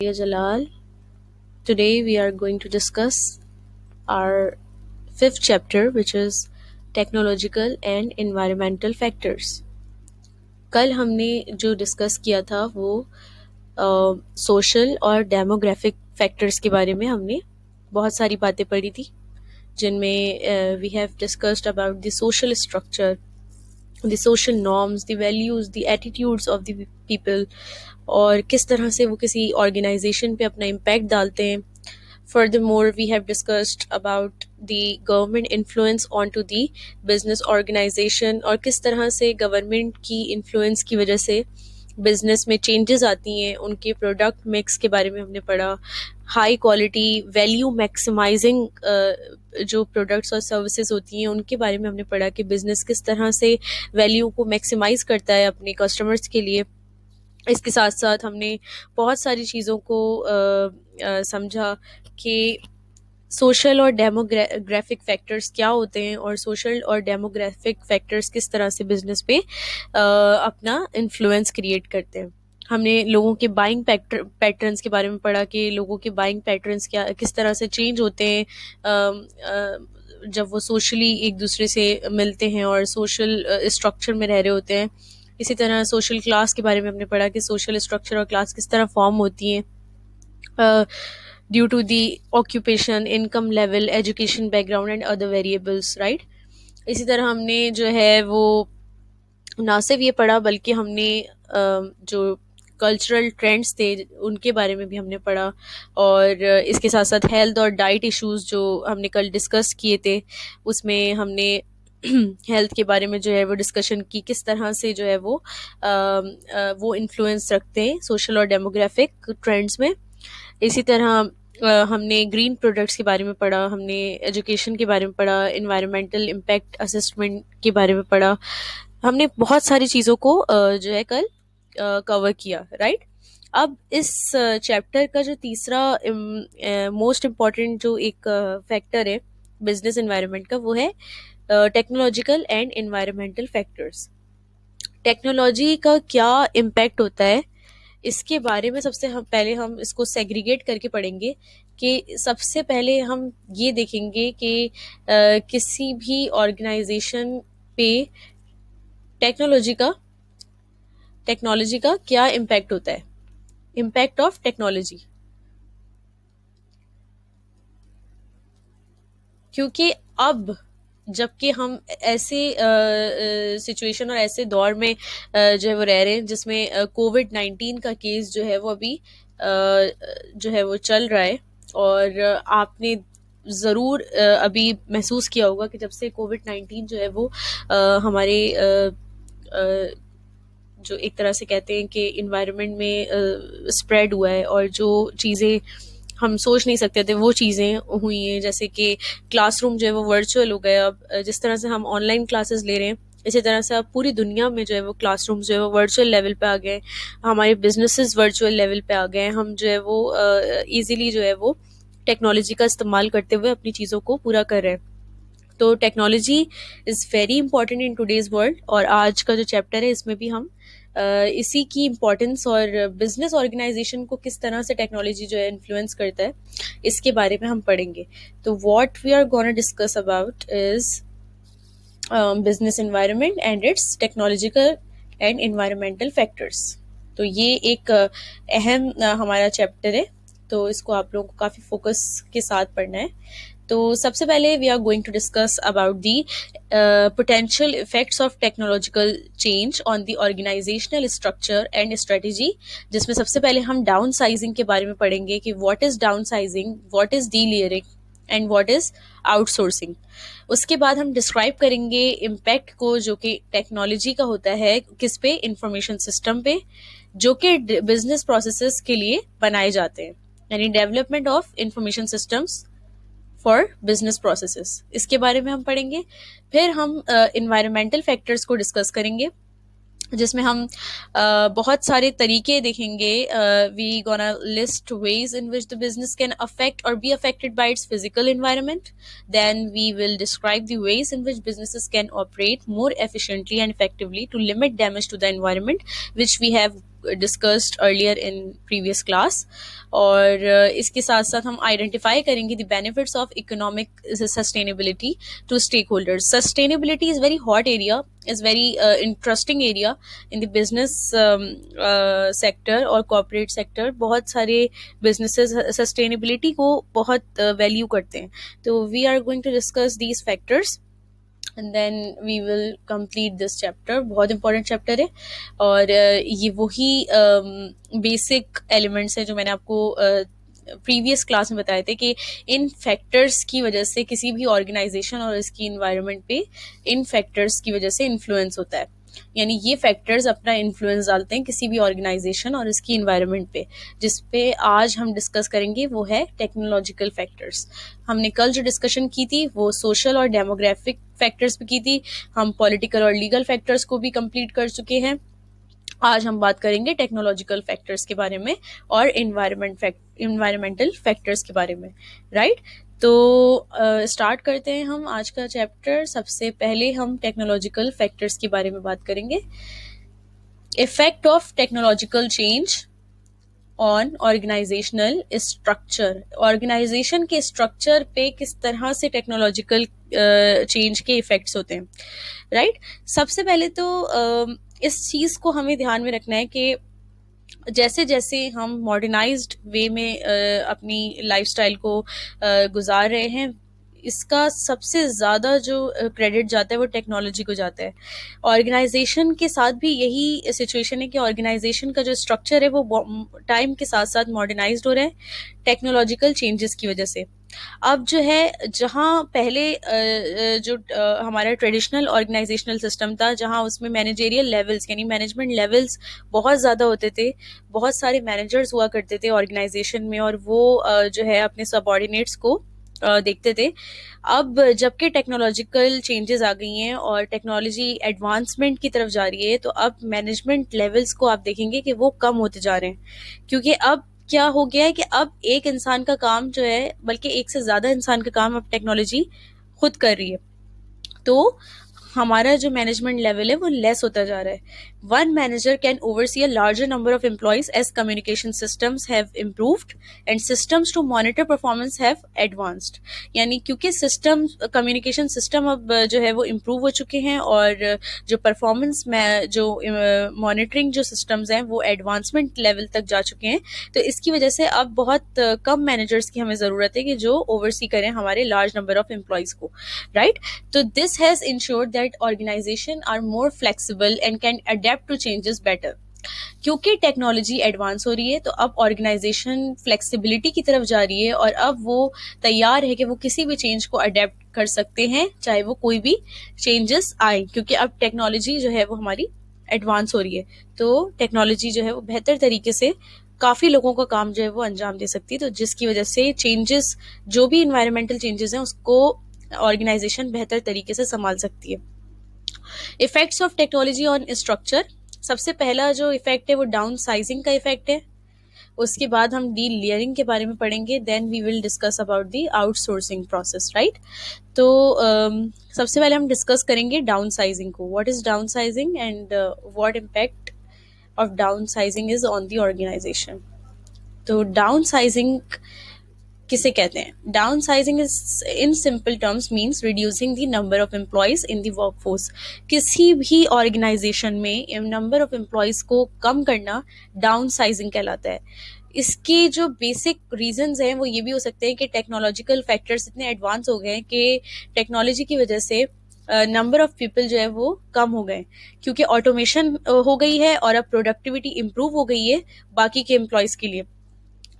Dear Jalal. Today we are going to discuss our fifth chapter, which is technological and environmental factors. कल हमने जो discuss किया था वो सोशल और डेमोग्राफिक फैक्टर्स के बारे में हमने बहुत सारी बातें पढ़ी थी, जिनमें we have discussed about the social structure, the social norms, the values, the attitudes of the people, और किस तरह से वो किसी ऑर्गेनाइजेशन पे अपना इम्पैक्ट डालते हैं. Furthermore, we have discussed about the government influence onto the business organization, और किस तरह से गवर्नमेंट की इन्फ्लुएंस की वजह से बिजनेस में चेंजेस आती हैं. उनके प्रोडक्ट मिक्स के बारे में हमने पढ़ा. हाई क्वालिटी वैल्यू मैक्सिमाइजिंग जो प्रोडक्ट्स और सर्विसेज होती हैं उनके बारे में हमने पढ़ा कि बिजनेस किस तरह से वैल्यू को मैक्सिमाइज करता है अपने कस्टमर्स के लिए. इसके साथ साथ हमने बहुत सारी चीज़ों को समझा कि सोशल और डेमोग्राफिक फैक्टर्स क्या होते हैं और सोशल और डेमोग्राफिक फैक्टर्स किस तरह से बिजनेस पे अपना इन्फ्लुएंस क्रिएट करते हैं. हमने लोगों के बाइंग पैटर्न्स के बारे में पढ़ा कि लोगों के बाइंग पैटर्न्स क्या किस तरह से चेंज होते हैं जब वो सोशली एक दूसरे से मिलते हैं और सोशल स्ट्रक्चर में रह रहे होते हैं. इसी तरह सोशल क्लास के बारे में हमने पढ़ा कि सोशल स्ट्रक्चर और क्लास किस तरह फॉर्म होती हैं due to the occupation, income level, education background and other variables, right. इसी तरह हमने जो है वो ना सिर्फ ये पढ़ा बल्कि हमने जो कल्चरल ट्रेंड्स थे उनके बारे में भी हमने पढ़ा, और इसके साथ साथ हेल्थ और डाइट इश्यूज जो हमने कल डिस्कस किए थे उसमें हमने हेल्थ के बारे में जो है वो डिस्कशन की, किस तरह से जो है वो इन्फ्लुएंस रखते हैं सोशल और डेमोग्राफिक ट्रेंड्स में. इसी तरह हमने ग्रीन प्रोडक्ट्स के बारे में पढ़ा, हमने एजुकेशन के बारे में पढ़ा, इन्वायरमेंटल इम्पैक्ट असेसमेंट के बारे में पढ़ा. हमने बहुत सारी चीज़ों को जो है कल कवर किया, राइट. अब इस चैप्टर का जो तीसरा मोस्ट इम्पॉर्टेंट जो एक फैक्टर है बिजनेस एनवायरनमेंट का, वो है technological and environmental factors. Technology का क्या इम्पैक्ट होता है इसके बारे में सबसे पहले हम इसको सेग्रीगेट करके पढ़ेंगे. कि सबसे पहले हम ये देखेंगे कि किसी भी ऑर्गेनाइजेशन पे टेक्नोलॉजी का क्या इम्पैक्ट होता है. इम्पैक्ट ऑफ टेक्नोलॉजी, क्योंकि अब जबकि हम ऐसे सिचुएशन और ऐसे दौर में जो है वो रह रहे हैं जिसमें कोविड-19 का केस जो है वो अभी जो है वो चल रहा है. और आपने ज़रूर अभी महसूस किया होगा कि जब से कोविड-19 जो है वो हमारे जो एक तरह से कहते हैं कि इन्वायरमेंट में स्प्रेड हुआ है, और जो चीज़ें हम सोच नहीं सकते थे वो चीज़ें हुई हैं. जैसे कि क्लासरूम जो है वो वर्चुअल हो गया. अब जिस तरह से हम ऑनलाइन क्लासेस ले रहे हैं इसी तरह से अब पूरी दुनिया में जो है वो क्लासरूम जो है वो वर्चुअल लेवल पे आ गए. हमारे बिजनेसेस वर्चुअल लेवल पे आ गए. हम जो है वो ईजिली जो है वो टेक्नोलॉजी का इस्तेमाल करते हुए अपनी चीज़ों को पूरा कर रहे हैं. तो technology is very important in today's world, और आज का जो चैप्टर है इसमें भी हम इसी की इम्पोर्टेंस और बिजनेस ऑर्गेनाइजेशन को किस तरह से टेक्नोलॉजी जो है इन्फ्लुएंस करता है इसके बारे में हम पढ़ेंगे. तो what we are gonna discuss about is business environment and its technological and environmental factors. तो ये एक अहम हमारा चैप्टर है, तो इसको आप लोगों को काफ़ी फोकस के साथ पढ़ना है. तो सबसे पहले we are going to discuss about the potential effects of technological change on the organizational structure and strategy, जिसमें सबसे पहले हम डाउन साइजिंग के बारे में पढ़ेंगे कि what is down sizing, what is D layering and what is outsourcing. उसके बाद हम डिस्क्राइब करेंगे इम्पैक्ट को जो कि टेक्नोलॉजी का होता है किस पे, इंफॉर्मेशन सिस्टम पे, जो कि बिजनेस प्रोसेसेस के लिए बनाए जाते हैं, यानी development of information systems for business processes. इसके बारे में हम पढ़ेंगे. फिर हम इन्वायरमेंटल फैक्टर्स को डिस्कस करेंगे जिसमें हम बहुत सारे तरीके देखेंगे. We gonna list ways in which the business can affect और be affected by its physical environment. Then we will describe the ways in which businesses can operate more efficiently and effectively to limit damage to the environment which we have discussed earlier in previous class. और इसके साथ साथ हम identify करेंगे the benefits of economic sustainability to stakeholders. Sustainability is very hot area, is very interesting area in the business sector और corporate sector. बहुत सारे businesses sustainability को बहुत वैल्यू करते हैं। तो we are going to discuss these factors and then we will complete this chapter. बहुत important chapter है और ये वही बेसिक एलिमेंट्स हैं जो मैंने आपको प्रीवियस क्लास में बताए थे कि इन फैक्टर्स की वजह से किसी भी ऑर्गेनाइजेशन और इसकी इन्वायरमेंट पे इन फैक्टर्स की वजह से इन्फ्लुएंस होता है। यानी ये फैक्टर्स अपना इन्फ्लुएंस डालते हैं किसी भी ऑर्गेनाइजेशन और इसकी इन्वायरमेंट पे। जिस पे आज हम डिस्कस करेंगे वो है टेक्नोलॉजिकल फैक्टर्स। हमने कल जो डिस्कशन की थी वो सोशल और डेमोग्राफिक फैक्टर्स पे की थी। हम पॉलिटिकल और लीगल फैक्टर्स को भी कंप्लीट कर चुके हैं। आज हम बात करेंगे टेक्नोलॉजिकल फैक्टर्स के बारे में और इन्वायरमेंटल फैक्टर्स के बारे में, राइट। तो स्टार्ट करते हैं हम आज का चैप्टर। सबसे पहले हम टेक्नोलॉजिकल फैक्टर्स के बारे में बात करेंगे। Effect of technological change on organisational structure. Organisation के स्ट्रक्चर पे किस तरह से टेक्नोलॉजिकल चेंज के इफेक्ट्स होते हैं, राइट। सबसे पहले तो इस चीज़ को हमें ध्यान में रखना है कि जैसे जैसे हम मॉडर्नाइज्ड वे में अपनी लाइफस्टाइल को गुजार रहे हैं, इसका सबसे ज़्यादा जो क्रेडिट जाता है वो टेक्नोलॉजी को जाता है। ऑर्गेनाइजेशन के साथ भी यही सिचुएशन है कि ऑर्गेनाइजेशन का जो स्ट्रक्चर है वो टाइम के साथ साथ मॉडर्नाइज्ड हो रहा है टेक्नोलॉजिकल चेंजेस की वजह से। अब जो है जहाँ पहले जो हमारा ट्रेडिशनल ऑर्गेनाइजेशनल सिस्टम था, जहाँ उसमें मैनेजेरियल लेवल्स यानी मैनेजमेंट लेवल्स बहुत ज़्यादा होते थे, बहुत सारे मैनेजर्स हुआ करते थे ऑर्गेनाइजेशन में और वो जो है अपने सबऑर्डिनेट्स को देखते थे। अब जबकि टेक्नोलॉजिकल चेंजेस आ गई हैं और टेक्नोलॉजी एडवांसमेंट की तरफ जा रही है, तो अब मैनेजमेंट लेवल्स को आप देखेंगे कि वो कम होते जा रहे हैं। क्योंकि अब क्या हो गया है कि अब एक इंसान का काम जो है, बल्कि एक से ज़्यादा इंसान का काम अब टेक्नोलॉजी खुद कर रही है। तो हमारा जो मैनेजमेंट लेवल है वो लेस होता जा रहा है। One manager can oversee a larger number of employees as communication systems have improved and systems to monitor performance have advanced. यानी क्योंकि सिस्टम कम्युनिकेशन सिस्टम अब जो है वो इम्प्रूव हो चुके हैं और जो परफॉर्मेंस में जो मॉनिटरिंग जो सिस्टम्स हैं वो एडवांसमेंट लेवल तक जा चुके हैं। तो इसकी वजह से अब बहुत कम मैनेजर्स की हमें ज़रूरत है कि जो ओवरसी करें हमारे लार्ज नंबर ऑफ एम्प्लॉयज़ को, राइट। तो this has ensured that organizations are more flexible and can adapt to changes better. क्योंकि टेक्नोलॉजी एडवांस हो रही है तो अब ऑर्गेनाइजेशन फ्लेक्सिबिलिटी की तरफ जा रही है और अब वो तैयार है कि वो किसी भी चेंज को अडेप्ट कर सकते हैं, चाहे वो कोई भी चेंजेस आए, क्योंकि अब टेक्नोलॉजी जो है वो हमारी एडवांस हो रही है। तो टेक्नोलॉजी जो है वो बेहतर तरीके से काफ़ी लोगों का काम जो है वो अंजाम दे सकती है। तो जिसकी वजह से चेंजेस, जो भी इन्वायरमेंटल चेंजेस हैं, उसको ऑर्गेनाइजेशन बेहतर तरीके से संभाल सकती है। Effects of technology on structure. सबसे पहला जो इफेक्ट है वो डाउन साइजिंग का इफेक्ट है। उसके बाद हम डी लेयरिंग के बारे में पढ़ेंगे। Then we will discuss about the outsourcing process, right. तो सबसे पहले हम डिस्कस करेंगे डाउन साइजिंग को। What is downsizing and what impact of downsizing is on the organisation. तो डाउन साइजिंग किसे कहते हैं? Downsizing is in simple terms means reducing the number of employees in the workforce. किसी भी organisation में number of employees को कम करना down sizing कहलाता है। इसके जो बेसिक रीजंस हैं वो ये भी हो सकते हैं कि टेक्नोलॉजिकल फैक्टर्स इतने एडवांस हो गए हैं कि टेक्नोलॉजी की वजह से नंबर ऑफ पीपल जो है वो कम हो गए, क्योंकि ऑटोमेशन हो गई है और अब प्रोडक्टिविटी इम्प्रूव हो गई है बाकी के एम्प्लॉयज़ के लिए।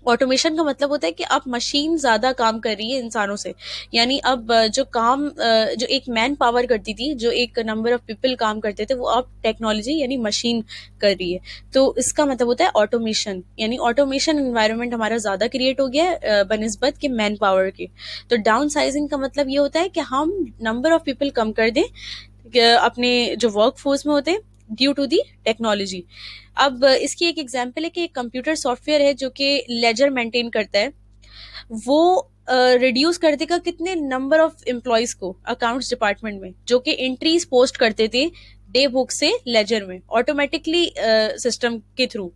ऑटोमेशन का मतलब होता है कि अब मशीन ज़्यादा काम कर रही है इंसानों से। यानी अब जो काम जो एक मैन पावर करती थी, जो एक नंबर ऑफ पीपल काम करते थे, वो अब टेक्नोलॉजी यानी मशीन कर रही है। तो इसका मतलब होता है ऑटोमेशन, यानी ऑटोमेशन एनवायरनमेंट हमारा ज़्यादा क्रिएट हो गया है बनिस्बत के मैन पावर के। तो डाउन साइजिंग का मतलब ये होता है कि हम नंबर ऑफ पीपल कम कर दें अपने जो वर्क फोर्स में होते हैं ड्यू टू दी टेक्नोलॉजी। अब इसकी एक एग्जांपल है कि एक कंप्यूटर सॉफ्टवेयर है जो कि लेजर मेंटेन करता है, वो रिड्यूस कर देगा कितने नंबर ऑफ एम्प्लॉयज को अकाउंट्स डिपार्टमेंट में, जो कि एंट्रीज पोस्ट करते थे डे बुक से लेजर में ऑटोमेटिकली सिस्टम के थ्रू।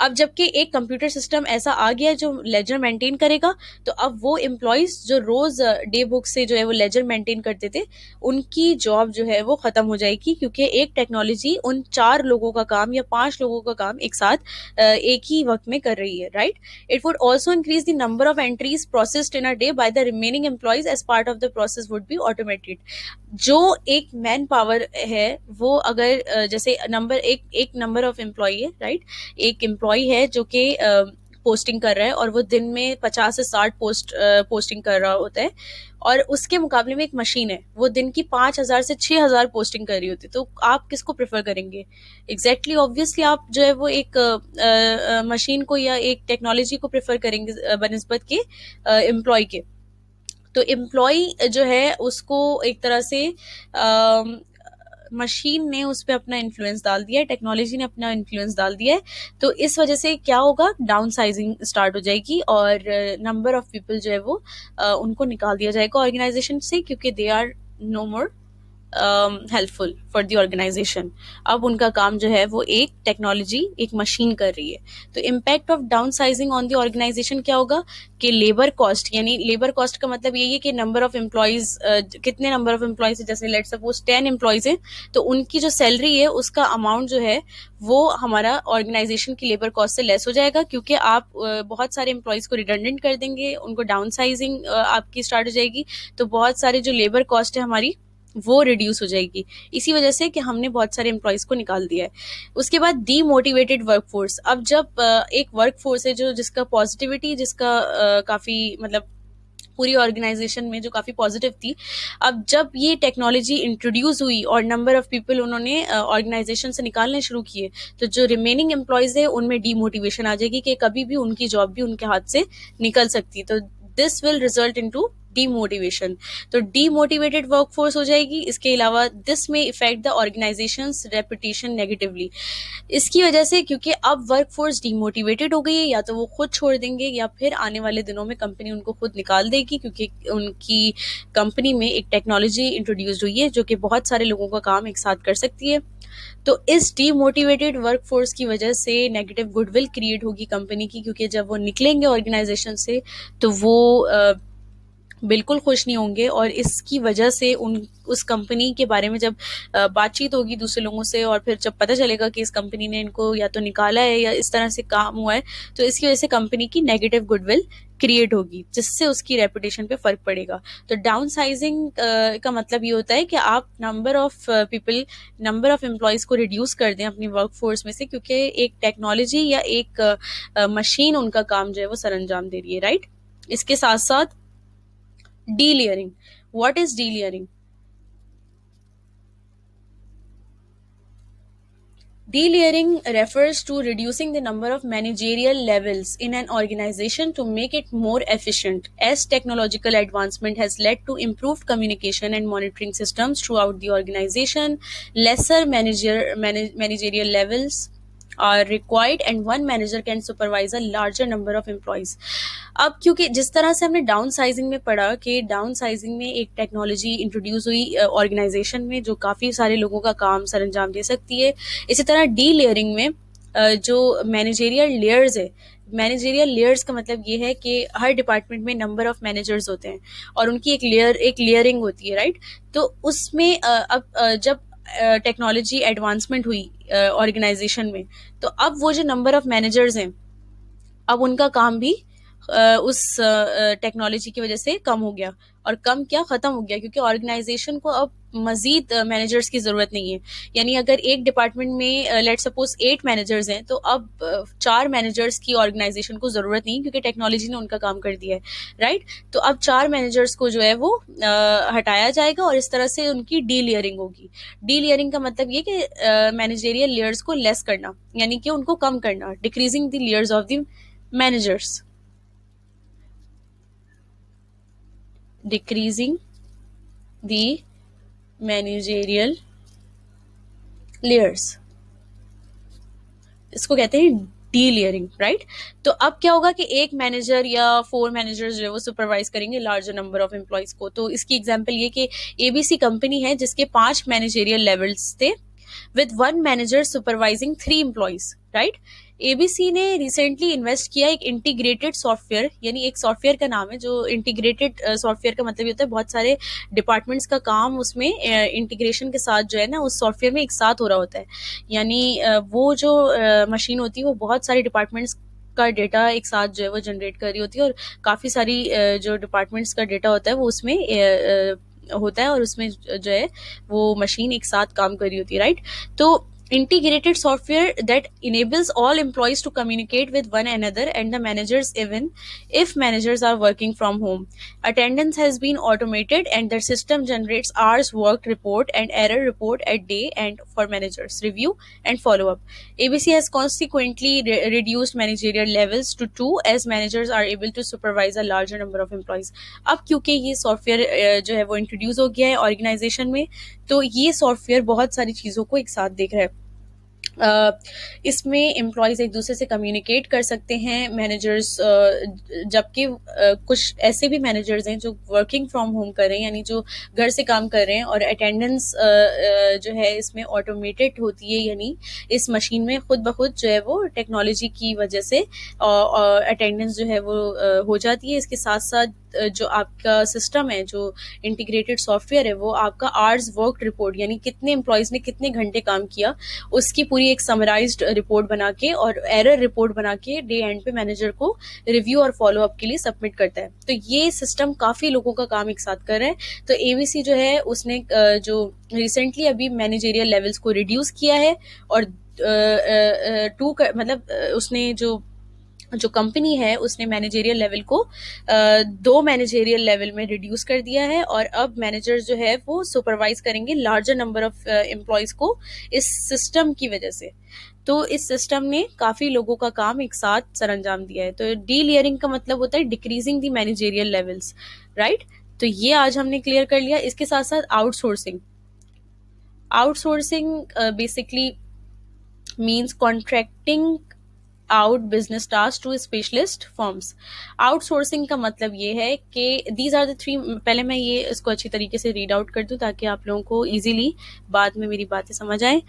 अब जबकि एक कंप्यूटर सिस्टम ऐसा आ गया है जो लेजर मेंटेन करेगा, तो अब वो एम्प्लॉयज जो रोज डे बुक से जो है वो लेजर मेंटेन करते थे, उनकी जॉब जो है वो खत्म हो जाएगी, क्योंकि एक टेक्नोलॉजी उन 4 लोगों का काम या 5 लोगों का काम एक साथ एक ही वक्त में कर रही है, right. It would also increase the number of entries processed in a day by the remaining employees as part of the process would be automated. जो एक मैन पावर है वो अगर जैसे नंबर एक नंबर ऑफ एम्प्लॉय है, right. एक employ है जो कि पोस्टिंग कर रहा है और वो दिन में 50 से 60 पोस्टिंग कर रहा होता है, और उसके मुकाबले में एक मशीन है वो दिन की 5,000 से 6,000 पोस्टिंग कर रही होती है, तो आप किसको प्रेफर करेंगे? एग्जैक्टली ऑब्वियसली आप जो है वो एक मशीन को या एक टेक्नोलॉजी को प्रेफर करेंगे बनस्बत के एम्प्लॉय के। तो एम्प्लॉय जो है उसको एक तरह से मशीन ने उस पर अपना इन्फ्लुएंस डाल दिया है, टेक्नोलॉजी ने अपना इन्फ्लुएंस डाल दिया है। तो इस वजह से क्या होगा, डाउन साइजिंग स्टार्ट हो जाएगी और नंबर ऑफ पीपल जो है वो उनको निकाल दिया जाएगा ऑर्गेनाइजेशन से, क्योंकि they are no more helpful for the organisation. अब उनका काम जो है वो एक टेक्नोलॉजी एक मशीन कर रही है। तो impact of downsizing on the organisation क्या होगा कि लेबर कॉस्ट, यानी लेबर कॉस्ट का मतलब यही है कि नंबर ऑफ एम्प्लॉयज, कितने नंबर ऑफ एम्प्लॉयज है, जैसे लेट सपोज 10 एम्प्लॉयज हैं, तो उनकी जो सैलरी है उसका अमाउंट जो है वो हमारा ऑर्गेनाइजेशन की लेबर कॉस्ट से लेस हो जाएगा, क्योंकि आप बहुत सारे एम्प्लॉयज को रिडंडेंट कर देंगे, उनको डाउन साइजिंग आपकी स्टार्ट हो जाएगी, तो बहुत सारे जो लेबर कॉस्ट है हमारी वो रिड्यूस हो जाएगी, इसी वजह से कि हमने बहुत सारे एम्प्लॉयज को निकाल दिया है। उसके बाद डीमोटिवेटेड वर्कफोर्स। अब जब एक वर्कफोर्स है जो जिसका पॉजिटिविटी, जिसका काफी मतलब पूरी ऑर्गेनाइजेशन में जो काफी पॉजिटिव थी, अब जब ये टेक्नोलॉजी इंट्रोड्यूस हुई और नंबर ऑफ पीपल उन्होंने ऑर्गेनाइजेशन से निकालने शुरू किए, तो जो रिमेनिंग एम्प्लॉयज है उनमें डीमोटिवेशन आ जाएगी कि कभी भी उनकी जॉब भी उनके हाथ से निकल सकती है। तो this will result into demotivation. तो डीमोटिवेटेड वर्कफोर्स हो जाएगी। इसके अलावा दिस में effect the organisations reputation negatively. इसकी वजह से, क्योंकि अब वर्कफोर्स डीमोटिवेटेड हो गई है, या तो वो खुद छोड़ देंगे या फिर आने वाले दिनों में कंपनी उनको खुद निकाल देगी, क्योंकि उनकी कंपनी में एक टेक्नोलॉजी इंट्रोड्यूस हुई है जो कि बहुत सारे लोगों का काम एक साथ कर सकती है। तो इस डीमोटिवेटेड वर्कफोर्स की वजह से नेगेटिव गुडविल क्रिएट होगी कंपनी की, क्योंकि जब वो निकलेंगे ऑर्गेनाइजेशन से तो वो बिल्कुल खुश नहीं होंगे, और इसकी वजह से उन उस कंपनी के बारे में जब बातचीत होगी दूसरे लोगों से, और फिर जब पता चलेगा कि इस कंपनी ने इनको या तो निकाला है या इस तरह से काम हुआ है, तो इसकी वजह से कंपनी की नेगेटिव गुडविल क्रिएट होगी, जिससे उसकी रेपुटेशन पे फर्क पड़ेगा। तो डाउन साइजिंग का मतलब ये होता है कि आप number of people, number of employees को रिड्यूस कर दें अपनी वर्कफोर्स में से, क्योंकि एक टेक्नोलॉजी या एक मशीन उनका काम जो है वो सर अंजाम दे रही है, राइट। इसके साथ साथ de-layering. What is de-layering? De-layering refers to reducing the number of managerial levels in an organization to make it more efficient. As technological advancement has led to improved communication and monitoring systems throughout the organization, lesser managerial levels are required and one manager can supervise a larger number of employees. अब क्योंकि जिस तरह से हमने down sizing में पढ़ा कि down sizing में एक टेक्नोलॉजी इंट्रोड्यूस हुई ऑर्गेनाइजेशन में जो काफ़ी सारे लोगों का काम सर अंजाम दे सकती है, इसी तरह डी लेयरिंग में जो मैनेजेरियल लेयर्स है, मैनेजेरियल लेयर्स का मतलब ये है कि हर डिपार्टमेंट में नंबर ऑफ मैनेजर्स होते हैं और उनकी एक लेयरिंग होती है, राइट। तो उसमें अब जब टेक्नोलॉजी एडवांसमेंट हुई ऑर्गेनाइजेशन में, तो अब वो जो नंबर ऑफ मैनेजर्स हैं, अब उनका काम भी उस टेक्नोलॉजी की वजह से कम हो गया, और कम क्या, खत्म हो गया, क्योंकि ऑर्गेनाइजेशन को अब मजीद मैनेजर्स की जरूरत नहीं है। यानी अगर एक डिपार्टमेंट में लेट सपोज 8 मैनेजर्स हैं, तो अब 4 मैनेजर्स की ऑर्गेनाइजेशन को जरूरत नहीं, क्योंकि टेक्नोलॉजी ने उनका काम कर दिया है, राइट। तो अब 4 मैनेजर्स को जो है वो हटाया जाएगा और इस तरह से उनकी डी लेयरिंग होगी। डी लेयरिंग का मतलब ये कि मैनेजेरियल लेयर्स को लेस करना, यानी कि उनको कम करना, decreasing the layers of the managers, decreasing the managerial layers, इसको कहते हैं डी लेयरिंग, राइट। तो अब क्या होगा कि एक मैनेजर या 4 मैनेजर्स जो है वो सुपरवाइज करेंगे लार्जर नंबर ऑफ एम्प्लॉयज को। तो इसकी एग्जांपल ये कि एबीसी कंपनी है जिसके 5 मैनेजरियल लेवल्स थे with one manager supervising 3 employees, right? ABC ने रिसेंटली इन्वेस्ट किया एक इंटीग्रेटेड सॉफ्टवेयर, यानी एक सॉफ्टवेयर का नाम है जो इंटीग्रेटेड सॉफ्टवेयर का मतलब ये होता है बहुत सारे डिपार्टमेंट्स का काम उसमें इंटीग्रेशन के साथ जो है ना उस सॉफ्टवेयर में एक साथ हो रहा होता है। यानी वो जो मशीन होती है वो बहुत सारे डिपार्टमेंट्स का डेटा एक साथ जो है वो जनरेट कर रही होती है, और काफ़ी सारी जो डिपार्टमेंट्स का डेटा होता है वो उसमें होता है, और उसमें जो है वो मशीन एक साथ काम कर रही होती है, राइट। तो integrated software that enables all employees to communicate with one another and the managers, even if managers are working from home. Attendance has been automated and the system generates hours worked report and error report at day and for managers review and follow up. ABC has consequently reduced managerial levels to 2 as managers are able to supervise a larger number of employees. अब क्योंकि ये software जो है वो introduce हो गया है organisation में, तो ये सॉफ्टवेयर बहुत सारी चीज़ों को एक साथ देख रहा है। इसमें एम्प्लॉयज़ एक दूसरे से कम्युनिकेट कर सकते हैं, मैनेजर्स, जबकि कुछ ऐसे भी मैनेजर्स हैं जो वर्किंग फ्रॉम होम कर रहे हैं, यानी जो घर से काम कर रहे हैं, और अटेंडेंस जो है इसमें ऑटोमेटेड होती है, यानी इस मशीन में खुद ब खुद जो है वो टेक्नोलॉजी की वजह से अटेंडेंस जो है वो हो जाती है। इसके साथ साथ जो आपका सिस्टम है, जो इंटीग्रेटेड सॉफ्टवेयर है, वो आपका आवर्स वर्क रिपोर्ट, यानी कितने एम्प्लॉयज़ ने कितने घंटे काम किया, उसकी पूरी एक समराइज्ड रिपोर्ट बना के और एरर रिपोर्ट बना के डे एंड पे मैनेजर को रिव्यू और फॉलो अप के लिए सबमिट करता है। तो ये सिस्टम काफ़ी लोगों का काम एक साथ कर रहा है। तो एबीसी जो है उसने जो रिसेंटली अभी मैनेजेरियल लेवल्स को रिड्यूस किया है, और मतलब उसने जो कंपनी है उसने मैनेजेरियल लेवल को 2 मैनेजेरियल लेवल में रिड्यूस कर दिया है, और अब मैनेजर्स जो है वो सुपरवाइज करेंगे लार्जर नंबर ऑफ एम्प्लॉयज को इस सिस्टम की वजह से। तो इस सिस्टम ने काफ़ी लोगों का काम एक साथ सरअंजाम दिया है। तो डी लेयरिंग का मतलब होता है decreasing the managerial levels, right. तो ये आज हमने क्लियर कर लिया। इसके साथ साथ outsourcing. Outsourcing basically means contracting out business task to specialist firms. Outsourcing का मतलब ये है कि दीज आर द 3, पहले मैं ये इसको अच्छी तरीके से रीड आउट कर दूं ताकि आप लोगों को इजीली बाद में मेरी बातें समझ आए।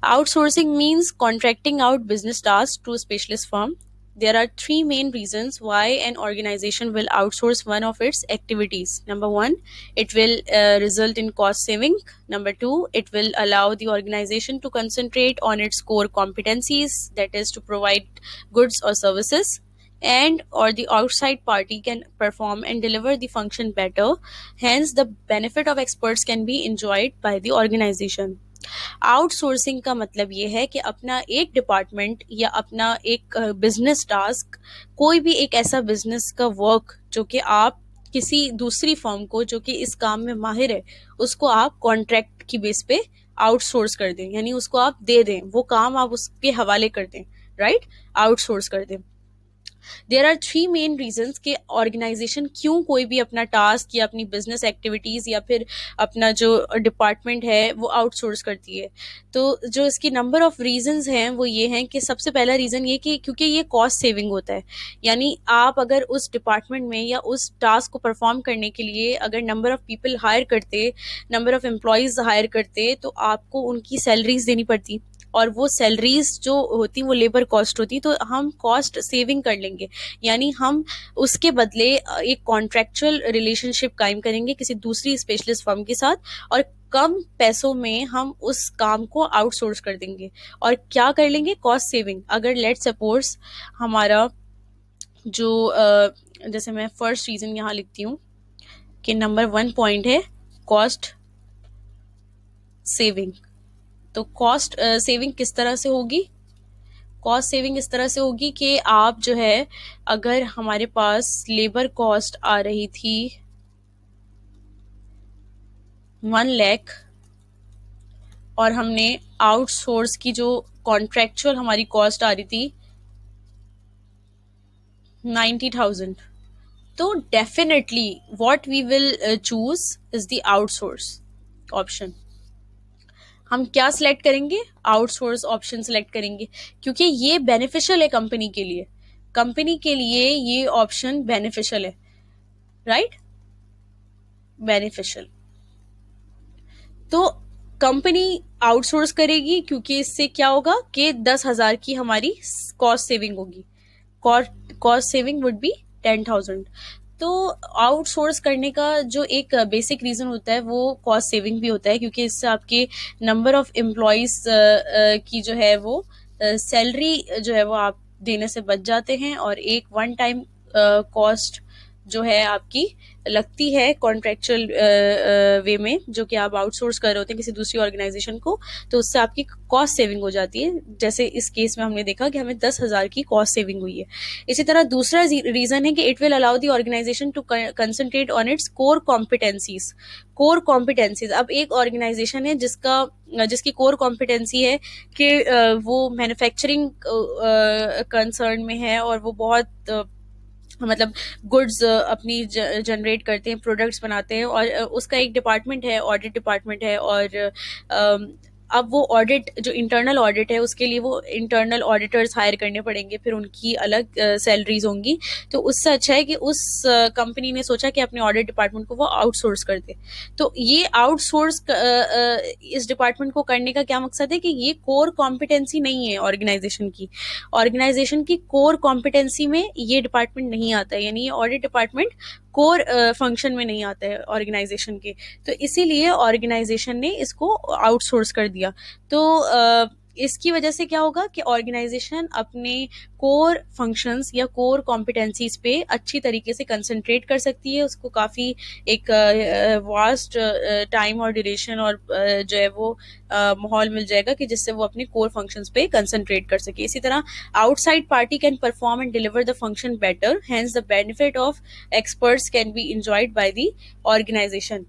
Outsourcing means contracting out business tasks to a specialist firm. There are 3 main reasons why an organization will outsource one of its activities. Number one, it will result in cost saving. Number two, it will allow the organization to concentrate on its core competencies, that is, to provide goods or services, and or the outside party can perform and deliver the function better. Hence, the benefit of experts can be enjoyed by the organization. Outsourcing का मतलब ये है कि अपना एक department या अपना एक बिजनेस टास्क, कोई भी एक ऐसा बिजनेस का वर्क जो कि आप किसी दूसरी फर्म को जो कि इस काम में माहिर है उसको आप कॉन्ट्रैक्ट की बेस पे आउटसोर्स कर दें, यानी उसको आप दे दें, वो काम आप उसके हवाले कर दें, राइट, आउटसोर्स कर दें। देयर आर 3 मेन रीजंस कि ऑर्गेनाइजेशन क्यों कोई भी अपना टास्क या अपनी बिजनेस एक्टिविटीज या फिर अपना जो डिपार्टमेंट है वो आउटसोर्स करती है। तो जो इसकी नंबर ऑफ रीजंस हैं वो ये हैं कि सबसे पहला रीज़न ये कि क्योंकि ये कॉस्ट सेविंग होता है, यानी आप अगर उस डिपार्टमेंट में या उस टास्क को परफॉर्म करने के लिए अगर नंबर ऑफ पीपल हायर करते, नंबर ऑफ एम्प्लॉयज़ हायर करते, तो आपको उनकी सैलरीज देनी पड़ती, और वो सैलरीज जो होती वो लेबर कॉस्ट होती, तो हम कॉस्ट सेविंग कर लेंगे, यानी हम उसके बदले एक कॉन्ट्रैक्चुअल रिलेशनशिप कायम करेंगे किसी दूसरी स्पेशलिस्ट फर्म के साथ, और कम पैसों में हम उस काम को आउटसोर्स कर देंगे और क्या कर लेंगे, कॉस्ट सेविंग। अगर लेट सपोज हमारा जो जैसे मैं फर्स्ट रीज़न यहाँ लिखती हूँ कि नंबर 1 पॉइंट है कॉस्ट सेविंग। तो कॉस्ट सेविंग किस तरह से होगी, कॉस्ट सेविंग इस तरह से होगी कि आप जो है अगर हमारे पास लेबर कॉस्ट आ रही थी 1 लाख और हमने आउटसोर्स की जो कॉन्ट्रैक्चुअल हमारी कॉस्ट आ रही थी 90,000, तो definitely what we will choose is the outsource option. हम क्या सिलेक्ट करेंगे? आउटसोर्स ऑप्शन सिलेक्ट करेंगे, क्योंकि ये बेनिफिशियल है कंपनी के लिए। कंपनी के लिए ये ऑप्शन बेनिफिशियल है, राइट? बेनिफिशियल। तो कंपनी आउटसोर्स करेगी, क्योंकि इससे क्या होगा कि 10,000 की हमारी कॉस्ट सेविंग होगी। Cost saving would be 10,000। तो आउटसोर्स करने का जो एक बेसिक रीजन होता है वो कॉस्ट सेविंग भी होता है, क्योंकि इससे आपके नंबर ऑफ एम्प्लॉयज की जो है वो सैलरी जो है वो आप देने से बच जाते हैं, और एक वन टाइम कॉस्ट जो है आपकी लगती है कॉन्ट्रेक्चुअल वे में, जो कि आप आउटसोर्स कर रहे होते हैं किसी दूसरी ऑर्गेनाइजेशन को, तो उससे आपकी कॉस्ट सेविंग हो जाती है। जैसे इस केस में हमने देखा कि हमें 10,000 की कॉस्ट सेविंग हुई है। इसी तरह दूसरा रीजन है कि it will allow the organisation to concentrate on its core competencies. Core competencies, अब एक ऑर्गेनाइजेशन है जिसकी कोर कॉम्पिटेंसी है कि वो मैन्युफैक्चरिंग कंसर्न में है, और वो बहुत मतलब गुड्स अपनी जनरेट करते हैं, प्रोडक्ट्स बनाते हैं, और उसका एक डिपार्टमेंट है, ऑडिट डिपार्टमेंट है। और अब वो ऑडिट, जो इंटरनल ऑडिट है, उसके लिए वो इंटरनल ऑडिटर्स हायर करने पड़ेंगे, फिर उनकी अलग सैलरीज होंगी। तो उससे अच्छा है कि उस कंपनी ने सोचा कि अपने ऑडिट डिपार्टमेंट को वो आउटसोर्स कर दे। तो ये आउटसोर्स इस डिपार्टमेंट को करने का क्या मकसद है कि ये कोर कॉम्पिटेंसी नहीं है ऑर्गेनाइजेशन की। ऑर्गेनाइजेशन की कोर कॉम्पिटेंसी में ये डिपार्टमेंट नहीं आता है, यानी ये ऑडिट डिपार्टमेंट कोर फंक्शन में नहीं आता है ऑर्गेनाइजेशन के। तो इसीलिए ऑर्गेनाइजेशन ने इसको आउटसोर्स कर दिया। तो इसकी वजह से क्या होगा कि ऑर्गेनाइजेशन अपने कोर फंक्शंस या कोर कॉम्पिटेंसीज पे अच्छी तरीके से कंसंट्रेट कर सकती है। उसको काफ़ी एक वास्ट टाइम और ड्यूरेशन और जो है वो माहौल मिल जाएगा कि जिससे वो अपने कोर फंक्शंस पे कंसंट्रेट कर सके। इसी तरह outside party can perform and deliver the function better, hence the benefit of experts can be enjoyed by the organization।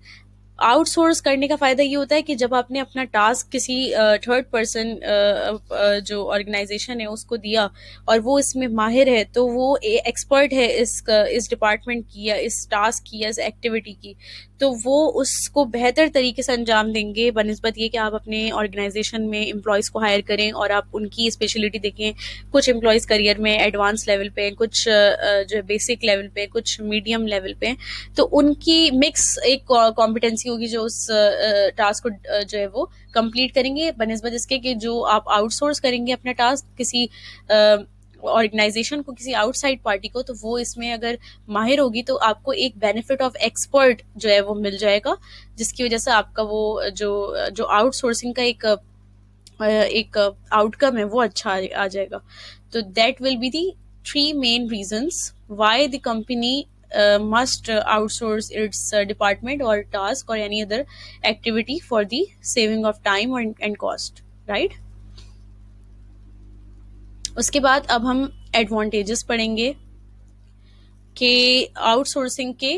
Outsource करने का फायदा ये होता है कि जब आपने अपना टास्क किसी थर्ड पर्सन जो ऑर्गेनाइजेशन है उसको दिया, और वो इसमें माहिर है, तो वो एक्सपर्ट है इस डिपार्टमेंट की या इस टास्क की या इस एक्टिविटी की, तो वो उसको बेहतर तरीके से अंजाम देंगे बनिस्बत ये कि आप अपने ऑर्गेनाइजेशन में एम्प्लॉयज़ को हायर करें और आप उनकी स्पेशलिटी देखें। कुछ एम्प्लॉयज़ करियर में एडवांस लेवल पे, कुछ जो है बेसिक लेवल पे, कुछ मीडियम लेवल पे, तो उनकी मिक्स एक कॉम्पिटेंसी होगी जो उस टास्क को जो है वो कंप्लीट करेंगे, बनिस्बत इसके कि जो आप आउटसोर्स करेंगे अपना टास्क किसी ऑर्गेनाइजेशन को, किसी आउटसाइड पार्टी को, तो वो इसमें अगर माहिर होगी तो आपको एक बेनिफिट ऑफ एक्सपर्ट जो है वो मिल जाएगा, जिसकी वजह से आपका वो जो आउटसोर्सिंग का एक आउटकम है वो अच्छा आ जाएगा। तो that will be the 3 main reasons why the company must outsource its department or task or any other activity for the saving of time and cost, right? उसके बाद अब हम एडवांटेजेस पढ़ेंगे कि आउटसोर्सिंग के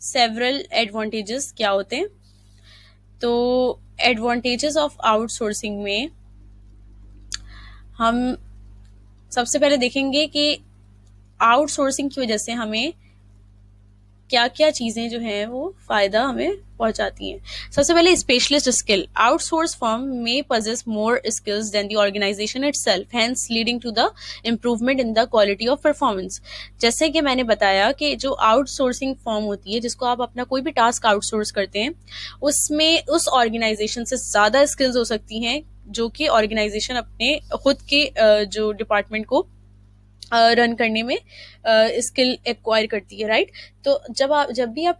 सेवरल एडवांटेजेस क्या होते हैं। तो एडवांटेजेस ऑफ आउटसोर्सिंग में हम सबसे पहले देखेंगे कि आउटसोर्सिंग की वजह से हमें क्या क्या चीज़ें जो हैं वो फ़ायदा हमें पहुंचाती हैं। सबसे पहले स्पेशलिस्ट स्किल। आउटसोर्स फर्म में possess more skills than the organization itself, hence leading to the improvement in the quality of performance। जैसे कि मैंने बताया कि जो आउटसोर्सिंग फर्म होती है, जिसको आप अपना कोई भी टास्क आउटसोर्स करते हैं, उसमें उस ऑर्गेनाइजेशन से ज़्यादा स्किल्स हो सकती हैं जो कि ऑर्गेनाइजेशन अपने खुद के जो डिपार्टमेंट को रन करने में स्किल एक्वायर करती है, राइट? तो जब भी आप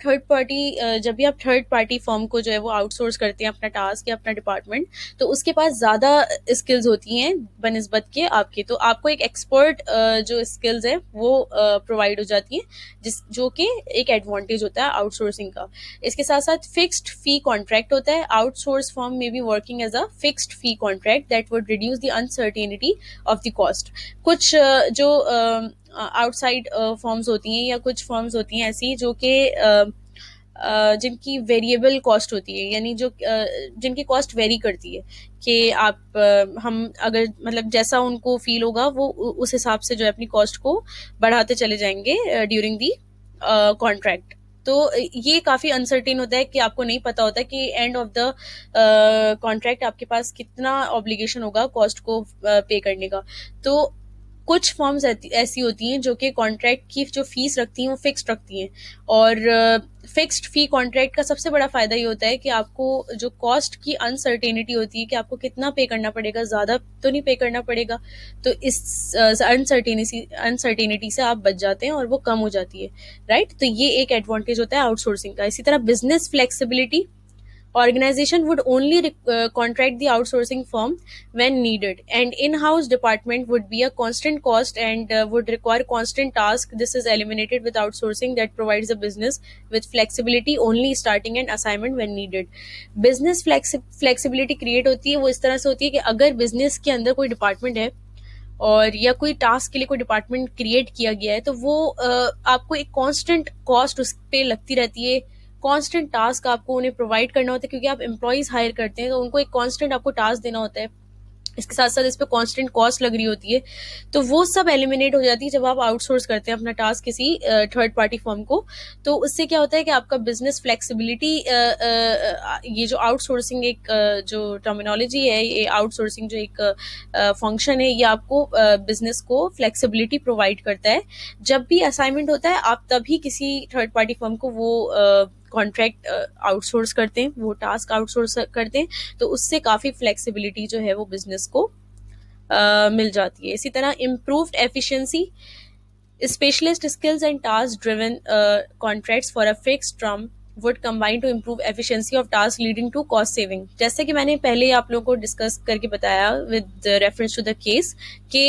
थर्ड पार्टी फर्म को जो है वो आउटसोर्स करते हैं अपना टास्क या अपना डिपार्टमेंट, तो उसके पास ज़्यादा स्किल्स होती हैं बनिस्बत के आपके, तो आपको एक एक्सपर्ट जो स्किल्स है वो प्रोवाइड हो जाती हैं, जो कि एक एडवांटेज होता है आउटसोर्सिंग का। इसके साथ साथ फिक्स्ड फी कॉन्ट्रैक्ट होता है। आउटसोर्स फर्म में be working as a fixed fee contract that would reduce the uncertainty of the cost. कुछ जो आउटसाइड फर्म्स होती हैं या कुछ फर्म्स होती हैं ऐसी जो कि जिनकी वेरिएबल कॉस्ट होती है, यानी जो जिनकी कॉस्ट वेरी करती है कि हम अगर मतलब जैसा उनको फील होगा वो उस हिसाब से जो है अपनी कॉस्ट को बढ़ाते चले जाएंगे ड्यूरिंग दी कॉन्ट्रैक्ट। तो ये काफ़ी अनसर्टेन होता है कि आपको नहीं पता होता कि एंड ऑफ द कॉन्ट्रैक्ट आपके पास कितना ऑब्लिगेशन होगा कॉस्ट को पे करने का। तो कुछ फर्म्स ऐसी होती हैं जो कि कॉन्ट्रैक्ट की जो फीस रखती हैं वो फिक्स्ड रखती हैं, और फिक्स्ड फी कॉन्ट्रैक्ट का सबसे बड़ा फायदा ये होता है कि आपको जो कॉस्ट की अनसर्टेनिटी होती है कि आपको कितना पे करना पड़ेगा, ज़्यादा तो नहीं पे करना पड़ेगा, तो इस अनसर्टेनिटी से आप बच जाते हैं और वो कम हो जाती है, राइट। तो ये एक एडवांटेज होता है आउटसोर्सिंग का। इसी तरह business flexibility, organization would only contract the outsourcing firm when needed, and in-house department would be a constant cost and would require constant task. This is eliminated with outsourcing that provides the business with flexibility, only starting and assignment when needed. Business flexibility create होती है वो इस तरह से होती है कि अगर बिजनेस के अंदर कोई डिपार्टमेंट है और या कोई टास्क के लिए कोई डिपार्टमेंट क्रिएट किया गया है, तो वो आपको एक कांस्टेंट कॉस्ट उस पे लगती रहती है, कांस्टेंट टास्क आपको उन्हें प्रोवाइड करना होता है, क्योंकि आप एम्प्लॉयज हायर करते हैं तो उनको एक कांस्टेंट आपको टास्क देना होता है, इसके साथ साथ इस पे कांस्टेंट कॉस्ट लग रही होती है। तो वो सब एलिमिनेट हो जाती है जब आप आउटसोर्स करते हैं अपना टास्क किसी थर्ड पार्टी फर्म को। तो उससे क्या होता है कि आपका बिजनेस फ्लेक्सिबिलिटी, ये जो आउटसोर्सिंग एक जो टर्मिनोलॉजी है, ये आउटसोर्सिंग जो एक फंक्शन है, ये आपको बिजनेस को फ्लेक्सिबिलिटी प्रोवाइड करता है। जब भी असाइनमेंट होता है आप तभी किसी थर्ड पार्टी फर्म को वो कॉन्ट्रैक्ट आउटसोर्स करते हैं, वो टास्क आउटसोर्स करते हैं, तो उससे काफ़ी फ्लेक्सिबिलिटी जो है वो बिजनेस को मिल जाती है। इसी तरह improved efficiency, specialist skills and task driven contracts for a fixed term would combine to improve efficiency of task leading to cost saving। जैसे कि मैंने पहले आप लोगों को डिस्कस करके बताया with reference to the case कि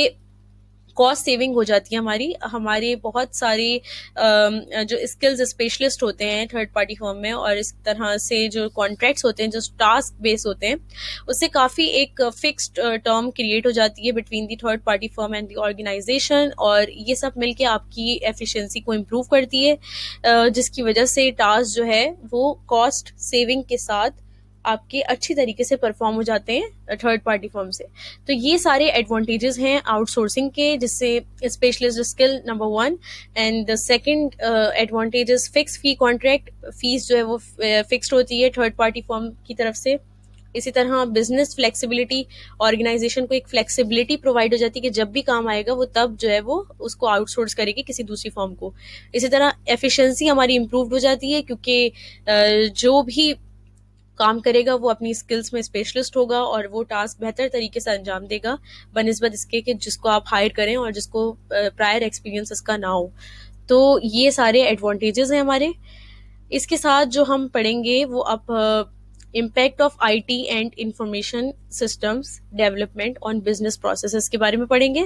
कॉस्ट सेविंग हो जाती है हमारी, हमारे बहुत सारे जो स्किल्स स्पेशलिस्ट होते हैं थर्ड पार्टी फर्म में, और इस तरह से जो कॉन्ट्रैक्ट्स होते हैं जो टास्क बेस होते हैं, उससे काफ़ी एक फिक्स्ड टर्म क्रिएट हो जाती है between the third party firm and the organisation, और ये सब मिलके आपकी एफिशिएंसी को इम्प्रूव करती है, जिसकी वजह से टास्क जो है वो कॉस्ट सेविंग के साथ आपके अच्छी तरीके से परफॉर्म हो जाते हैं थर्ड पार्टी फर्म से। तो ये सारे एडवांटेजेस हैं आउटसोर्सिंग के, जिससे specialist skill number 1, and the second advantages fix fee contract, fees जो है वो फिक्स्ड होती है थर्ड पार्टी फर्म की तरफ से। इसी तरह बिजनेस फ्लेक्सिबिलिटी, ऑर्गेनाइजेशन को एक फ्लेक्सिबिलिटी प्रोवाइड हो जाती है कि जब भी काम आएगा वो तब जो है वो उसको आउटसोर्स करेगी किसी दूसरी फर्म को। इसी तरह एफिशिएंसी हमारी इम्प्रूव हो जाती है, क्योंकि जो भी काम करेगा वो अपनी स्किल्स में स्पेशलिस्ट होगा और वो टास्क बेहतर तरीके से अंजाम देगा बनिस्बत इसके कि जिसको आप हायर करें और जिसको प्रायर एक्सपीरियंस इसका ना हो। तो ये सारे एडवांटेजेस हैं हमारे। इसके साथ जो हम पढ़ेंगे वो अब impact of IT and information systems development on business processes के बारे में पढ़ेंगे।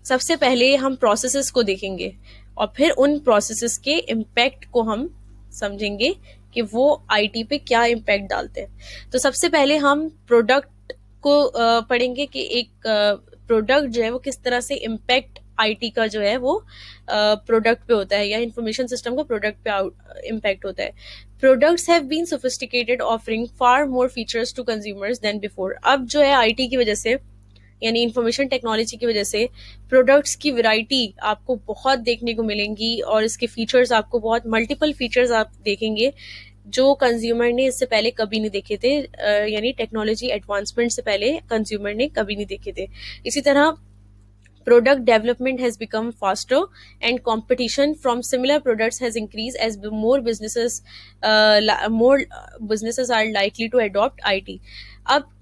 सबसे पहले हम प्रोसेसेस को देखेंगे और फिर उन प्रोसेसेस के इम्पैक्ट को हम समझेंगे कि वो आईटी पे क्या इम्पैक्ट डालते हैं। तो सबसे पहले हम प्रोडक्ट को पढ़ेंगे कि एक प्रोडक्ट जो है वो किस तरह से इम्पैक्ट आईटी का जो है वो प्रोडक्ट पे होता है, या इंफॉर्मेशन सिस्टम का प्रोडक्ट पे इम्पैक्ट होता है। Products have been sophisticated offering far more features to consumers than before. अब जो है आईटी की वजह से, यानी इंफॉर्मेशन टेक्नोलॉजी की वजह से, प्रोडक्ट्स की वैरायटी आपको बहुत देखने को मिलेंगी और इसके फीचर्स आपको बहुत मल्टीपल फीचर्स आप देखेंगे जो कंज्यूमर ने इससे पहले कभी नहीं देखे थे, यानी टेक्नोलॉजी एडवांसमेंट से पहले कंज्यूमर ने कभी नहीं देखे थे। इसी तरह product development has become faster and competition from similar products has increased as more businesses are likely to adopt IT। अब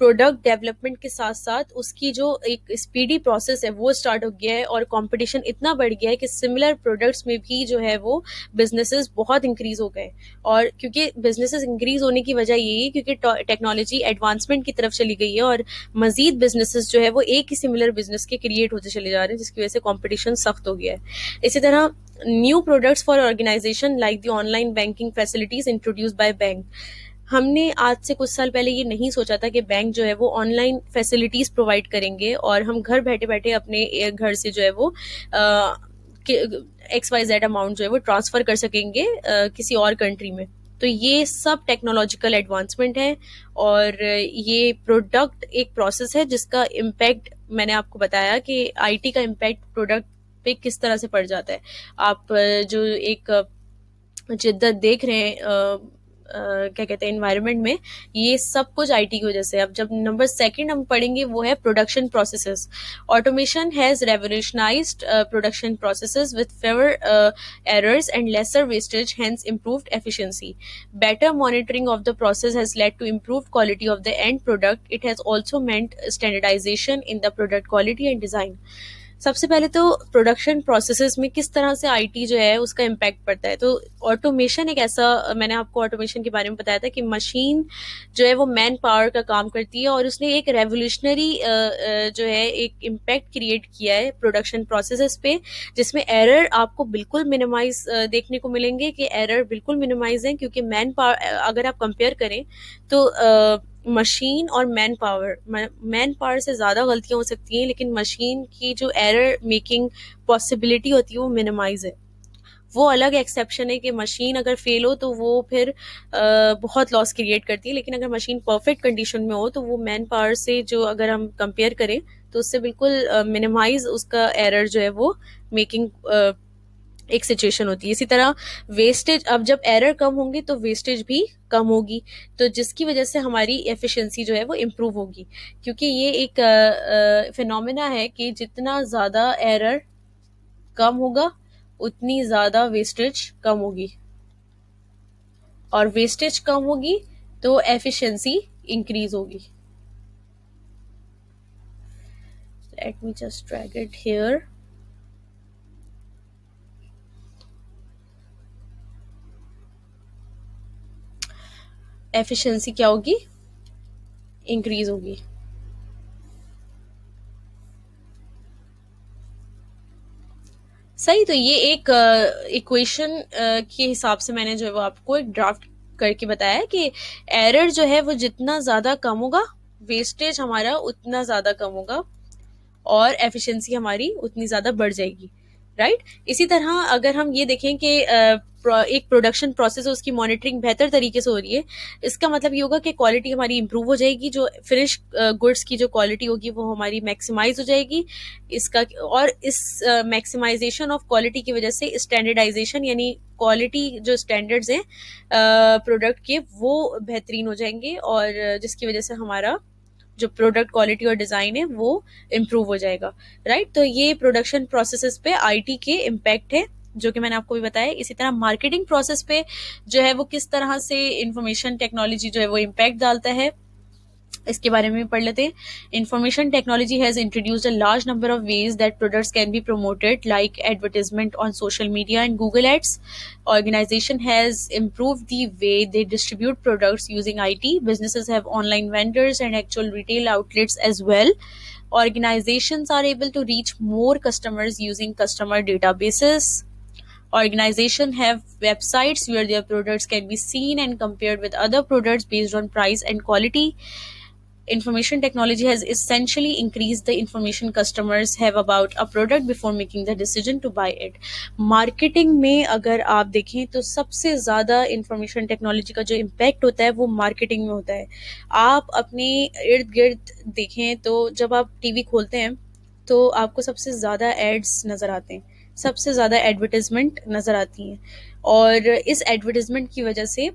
प्रोडक्ट डेवलपमेंट के साथ साथ उसकी जो एक स्पीडी प्रोसेस है वो स्टार्ट हो गया है और कंपटीशन इतना बढ़ गया है कि सिमिलर प्रोडक्ट्स में भी जो है वो बिजनेसेस बहुत इंक्रीज हो गए। और क्योंकि बिजनेसेस इंक्रीज होने की वजह यही है क्योंकि टेक्नोलॉजी एडवांसमेंट की तरफ चली गई है और मजीद बिजनेसेस जो है वो एक ही सिमिलर बिजनेस के क्रिएट होते चले जा रहे हैं, जिसकी वजह से कॉम्पिटिशन सख्त हो गया है। इसी तरह new products for organisation like the online banking facilities introduce by bank. हमने आज से कुछ साल पहले ये नहीं सोचा था कि बैंक जो है वो ऑनलाइन फैसिलिटीज प्रोवाइड करेंगे और हम घर बैठे बैठे अपने घर से जो है वो XYZ अमाउंट जो है वो ट्रांसफर कर सकेंगे किसी और कंट्री में। तो ये सब टेक्नोलॉजिकल एडवांसमेंट है और ये प्रोडक्ट एक प्रोसेस है जिसका इम्पैक्ट मैंने आपको बताया कि आईटी का इम्पैक्ट प्रोडक्ट पे किस तरह से पड़ जाता है। आप जो एक जिद्दत देख रहे हैं क्या कहते हैं एनवायरनमेंट में, ये सब कुछ आईटी की वजह से। अब जब नंबर सेकंड हम पढ़ेंगे वो है production processes. Automation has revolutionised production processes with fewer errors and lesser wastage, hence improved efficiency. Better monitoring of the process has led to improved quality of the end product. It has also meant standardization in the product quality and design. सबसे पहले तो production processes में किस तरह से IT जो है उसका इम्पैक्ट पड़ता है। तो ऑटोमेशन एक ऐसा, मैंने आपको ऑटोमेशन के बारे में बताया था कि मशीन जो है वो मैन पावर का काम करती है, और उसने एक रेवोल्यूशनरी जो है एक इम्पैक्ट क्रिएट किया है प्रोडक्शन प्रोसेसेस पे, जिसमें एरर आपको बिल्कुल मिनिमाइज देखने को मिलेंगे कि एरर बिल्कुल मिनिमाइज है, क्योंकि मैन पावर अगर आप कंपेयर करें तो मशीन और मैन पावर से ज़्यादा गलतियां हो सकती हैं, लेकिन मशीन की जो एरर मेकिंग पॉसिबिलिटी होती है वो मिनिमाइज है। वो अलग एक्सेप्शन है कि मशीन अगर फेल हो तो वो फिर बहुत लॉस क्रिएट करती है, लेकिन अगर मशीन परफेक्ट कंडीशन में हो तो वो मैन पावर से जो अगर हम कंपेयर करें तो उससे बिल्कुल मिनिमाइज उसका एरर जो है वो मेकिंग एक सिचुएशन होती है। इसी तरह वेस्टेज, अब जब एरर कम होंगे तो वेस्टेज भी कम होगी, तो जिसकी वजह से हमारी एफिशिएंसी जो है वो इम्प्रूव होगी, क्योंकि ये एक फिनोमेना है कि जितना ज़्यादा एरर कम होगा उतनी ज़्यादा वेस्टेज कम होगी, और वेस्टेज कम होगी तो एफिशिएंसी इंक्रीज होगी। Let me just drag it here. Efficiency क्या होगी, इंक्रीज होगी। सही, तो ये एक इक्वेशन के हिसाब से मैंने जो है वो आपको एक ड्राफ्ट करके बताया है कि एरर जो है वो जितना ज़्यादा कम होगा वेस्टेज हमारा उतना ज़्यादा कम होगा और एफिशिएंसी हमारी उतनी ज़्यादा बढ़ जाएगी, राइट। इसी तरह अगर हम ये देखें कि एक प्रोडक्शन प्रोसेस है उसकी मॉनिटरिंग बेहतर तरीके से हो रही है, इसका मतलब ये होगा कि क्वालिटी हमारी इंप्रूव हो जाएगी, जो फिनिश गुड्स की जो क्वालिटी होगी वो हमारी मैक्सिमाइज हो जाएगी। इसका और इस मैक्सिमाइजेशन ऑफ क्वालिटी की वजह से स्टैंडर्डाइजेशन, यानी क्वालिटी जो स्टैंडर्ड्स हैं प्रोडक्ट के वो बेहतरीन हो जाएंगे, और जिसकी वजह से हमारा जो प्रोडक्ट क्वालिटी और डिज़ाइन है वो इम्प्रूव हो जाएगा, राइट। तो ये प्रोडक्शन प्रोसेसेस पे आईटी के इम्पैक्ट है जो कि मैंने आपको भी बताया। इसी तरह मार्केटिंग प्रोसेस पे जो है वो किस तरह से इंफॉर्मेशन टेक्नोलॉजी जो है वो इम्पैक्ट डालता है, इसके बारे में भी पढ़ लेते हैं। Information technology has introduced a large number of ways that products can be promoted, like advertisement on social media and Google Ads. Organization has improved the way they distribute products using IT. Businesses have online vendors and actual retail outlets as well. Organizations are able to reach more customers using customer databases. Organizations have websites where their products can be seen and compared with other products based on price and quality. Information technology has essentially increased the information customers have about a product before making the decision to buy it. Marketing में अगर आप देखें तो सबसे ज़्यादा information technology का जो impact होता है वो मार्केटिंग में होता है। आप अपने इर्द गिर्द देखें तो जब आप टीवी खोलते हैं तो आपको सबसे ज़्यादा एड्स नज़र आते हैं, सबसे ज़्यादा एडवर्टिजमेंट नज़र आती हैं, और इस एडवर्टिजमेंट की वजह से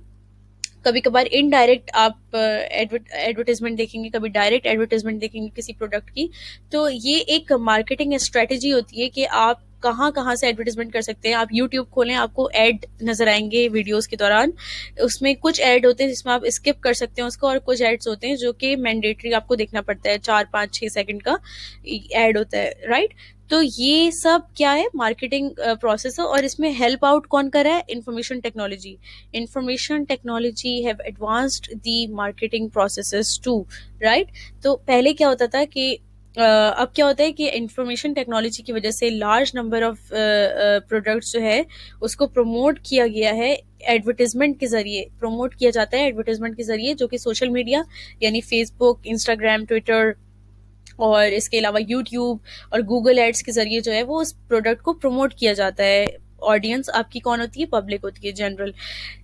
कभी कभार इनडायरेक्ट आप एडवर्टाइजमेंट देखेंगे, कभी डायरेक्ट एडवर्टाइजमेंट देखेंगे किसी प्रोडक्ट की। तो ये एक मार्केटिंग स्ट्रेटजी होती है कि आप कहाँ कहाँ से एडवर्टाइजमेंट कर सकते हैं। आप यूट्यूब खोलें, आपको ऐड नज़र आएंगे वीडियोस के दौरान, उसमें कुछ ऐड होते हैं जिसमें आप स्किप कर सकते हैं उसको, और कुछ ऐड्स होते हैं जो कि मैंडेटरी आपको देखना पड़ता है, 4 5 6 सेकंड का ऐड होता है, राइट। तो ये सब क्या है, मार्केटिंग प्रोसेस है, और इसमें हेल्प आउट कौन कर रहा है, information technology. Information technology have advanced the marketing processes too, right. तो पहले क्या होता था कि अब क्या होता है कि इंफॉर्मेशन टेक्नोलॉजी की वजह से लार्ज नंबर ऑफ प्रोडक्ट्स जो है उसको प्रमोट किया गया है, एडवर्टाइजमेंट के जरिए प्रमोट किया जाता है, एडवर्टाइजमेंट के जरिए, जो कि सोशल मीडिया यानी फेसबुक, इंस्टाग्राम, ट्विटर और इसके अलावा यूट्यूब और गूगल एड्स के जरिए जो है वो उस प्रोडक्ट को प्रमोट किया जाता है। ऑडियंस आपकी कौन होती है, पब्लिक होती है, जनरल।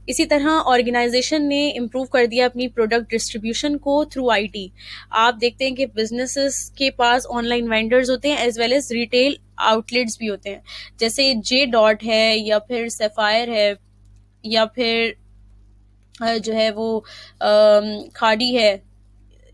इसी तरह ऑर्गेनाइजेशन ने इम्प्रूव कर दिया अपनी प्रोडक्ट डिस्ट्रीब्यूशन को थ्रू आईटी। आप देखते हैं कि बिजनेसेस के पास ऑनलाइन वेंडर्स होते हैं as well as retail outlets भी होते हैं, जैसे जे डॉट है या फिर सेफायर है या फिर जो है वो खाड़ी है,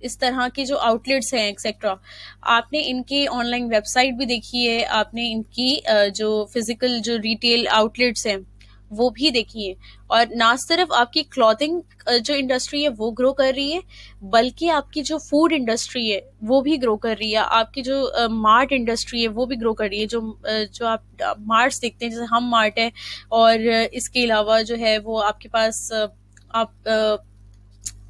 इस तरह के जो आउटलेट्स हैं एक्सेट्रा। आपने इनके ऑनलाइन वेबसाइट भी देखी है, आपने इनकी जो फिजिकल जो रिटेल आउटलेट्स हैं वो भी देखी है। और ना सिर्फ आपकी क्लॉथिंग जो इंडस्ट्री है वो ग्रो कर रही है, बल्कि आपकी जो फूड इंडस्ट्री है वो भी ग्रो कर रही है, आपकी जो मार्ट इंडस्ट्री है वो भी ग्रो कर रही है। जो आप मार्ट्स देखते हैं, जैसे हम मार्ट है, और इसके अलावा जो है वो आपके पास आप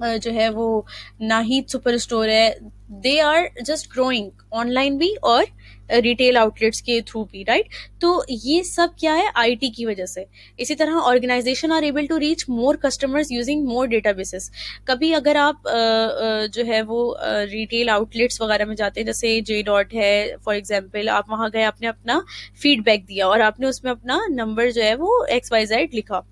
जो है वो नाहिद सुपर स्टोर है, they are just growing online भी और रिटेल आउटलेट्स के थ्रू भी, राइट। तो ये सब क्या है, आईटी की वजह से। इसी तरह organisation are able to reach more customers using more databases. कभी अगर आप जो है वो रिटेल आउटलेट्स वगैरह में जाते हैं, जैसे जे डॉट है फॉर एग्जांपल, आप वहां गए, आपने अपना फीडबैक दिया और आपने उसमें अपना नंबर जो है वो XYZ लिखा,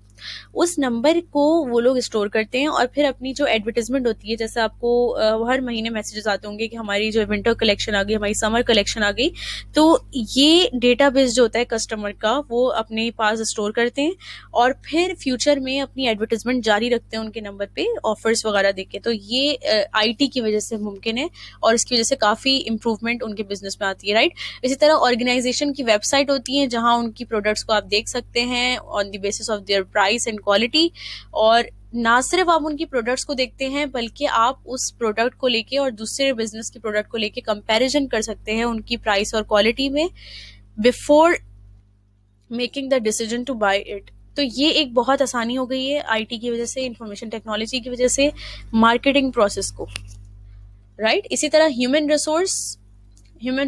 उस नंबर को वो लोग स्टोर करते हैं और फिर अपनी जो एडवर्टीजमेंट होती है, जैसे आपको हर महीने मैसेजेस आते होंगे कि हमारी जो विंटर कलेक्शन आ गई, हमारी समर कलेक्शन आ गई, तो ये डेटाबेस जो होता है कस्टमर का वो अपने पास स्टोर करते हैं और फिर फ्यूचर में अपनी एडवर्टीजमेंट जारी रखते हैं उनके नंबर पे ऑफर्स वगैरह देके। तो ये आईटी की वजह से मुमकिन है और इसकी वजह से काफ़ी इंप्रूवमेंट उनके बिजनेस में आती है, राइट। इसी तरह ऑर्गेनाइजेशन की वेबसाइट होती है जहां उनकी प्रोडक्ट्स को आप देख सकते हैं on the basis of their price and quality. और ना सिर्फ आप उनकी प्रोडक्ट्स को देखते हैं, बल्कि आप उस प्रोडक्ट को लेके और दूसरे बिजनेस के प्रोडक्ट को लेके कंपैरिजन कर सकते हैं उनकी प्राइस और क्वालिटी में, before making the decision to buy it. तो ये एक बहुत आसानी हो गई है आईटी की वजह से, इंफॉर्मेशन टेक्नोलॉजी की वजह से, मार्केटिंग प्रोसेस को, राइट। इसी तरह ह्यूमन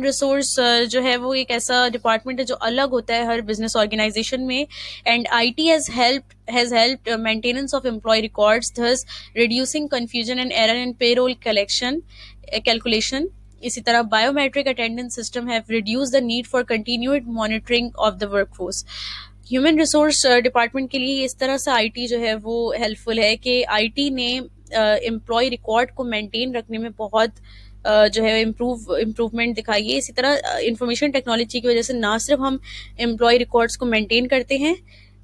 रिसोर्स जो है वो एक ऐसा डिपार्टमेंट है जो अलग होता है हर बिजनेस ऑर्गेनाइजेशन में। And IT has helped maintenance of employ records, thus reducing confusion and error in payroll collection calculation. इसी तरह biometric attendance system have reduce the need for continued monitoring of the workforce. Human resource department के लिए इस तरह से IT जो है वो हेल्पफुल है कि आईटी ने एम्प्लॉय रिकॉर्ड को मेंटेन रखने में बहुत जो है इम्प्रूवमेंट दिखाई है। इसी तरह इंफॉर्मेशन टेक्नोलॉजी की वजह से ना सिर्फ हम एम्प्लॉय रिकॉर्ड्स को मेंटेन करते हैं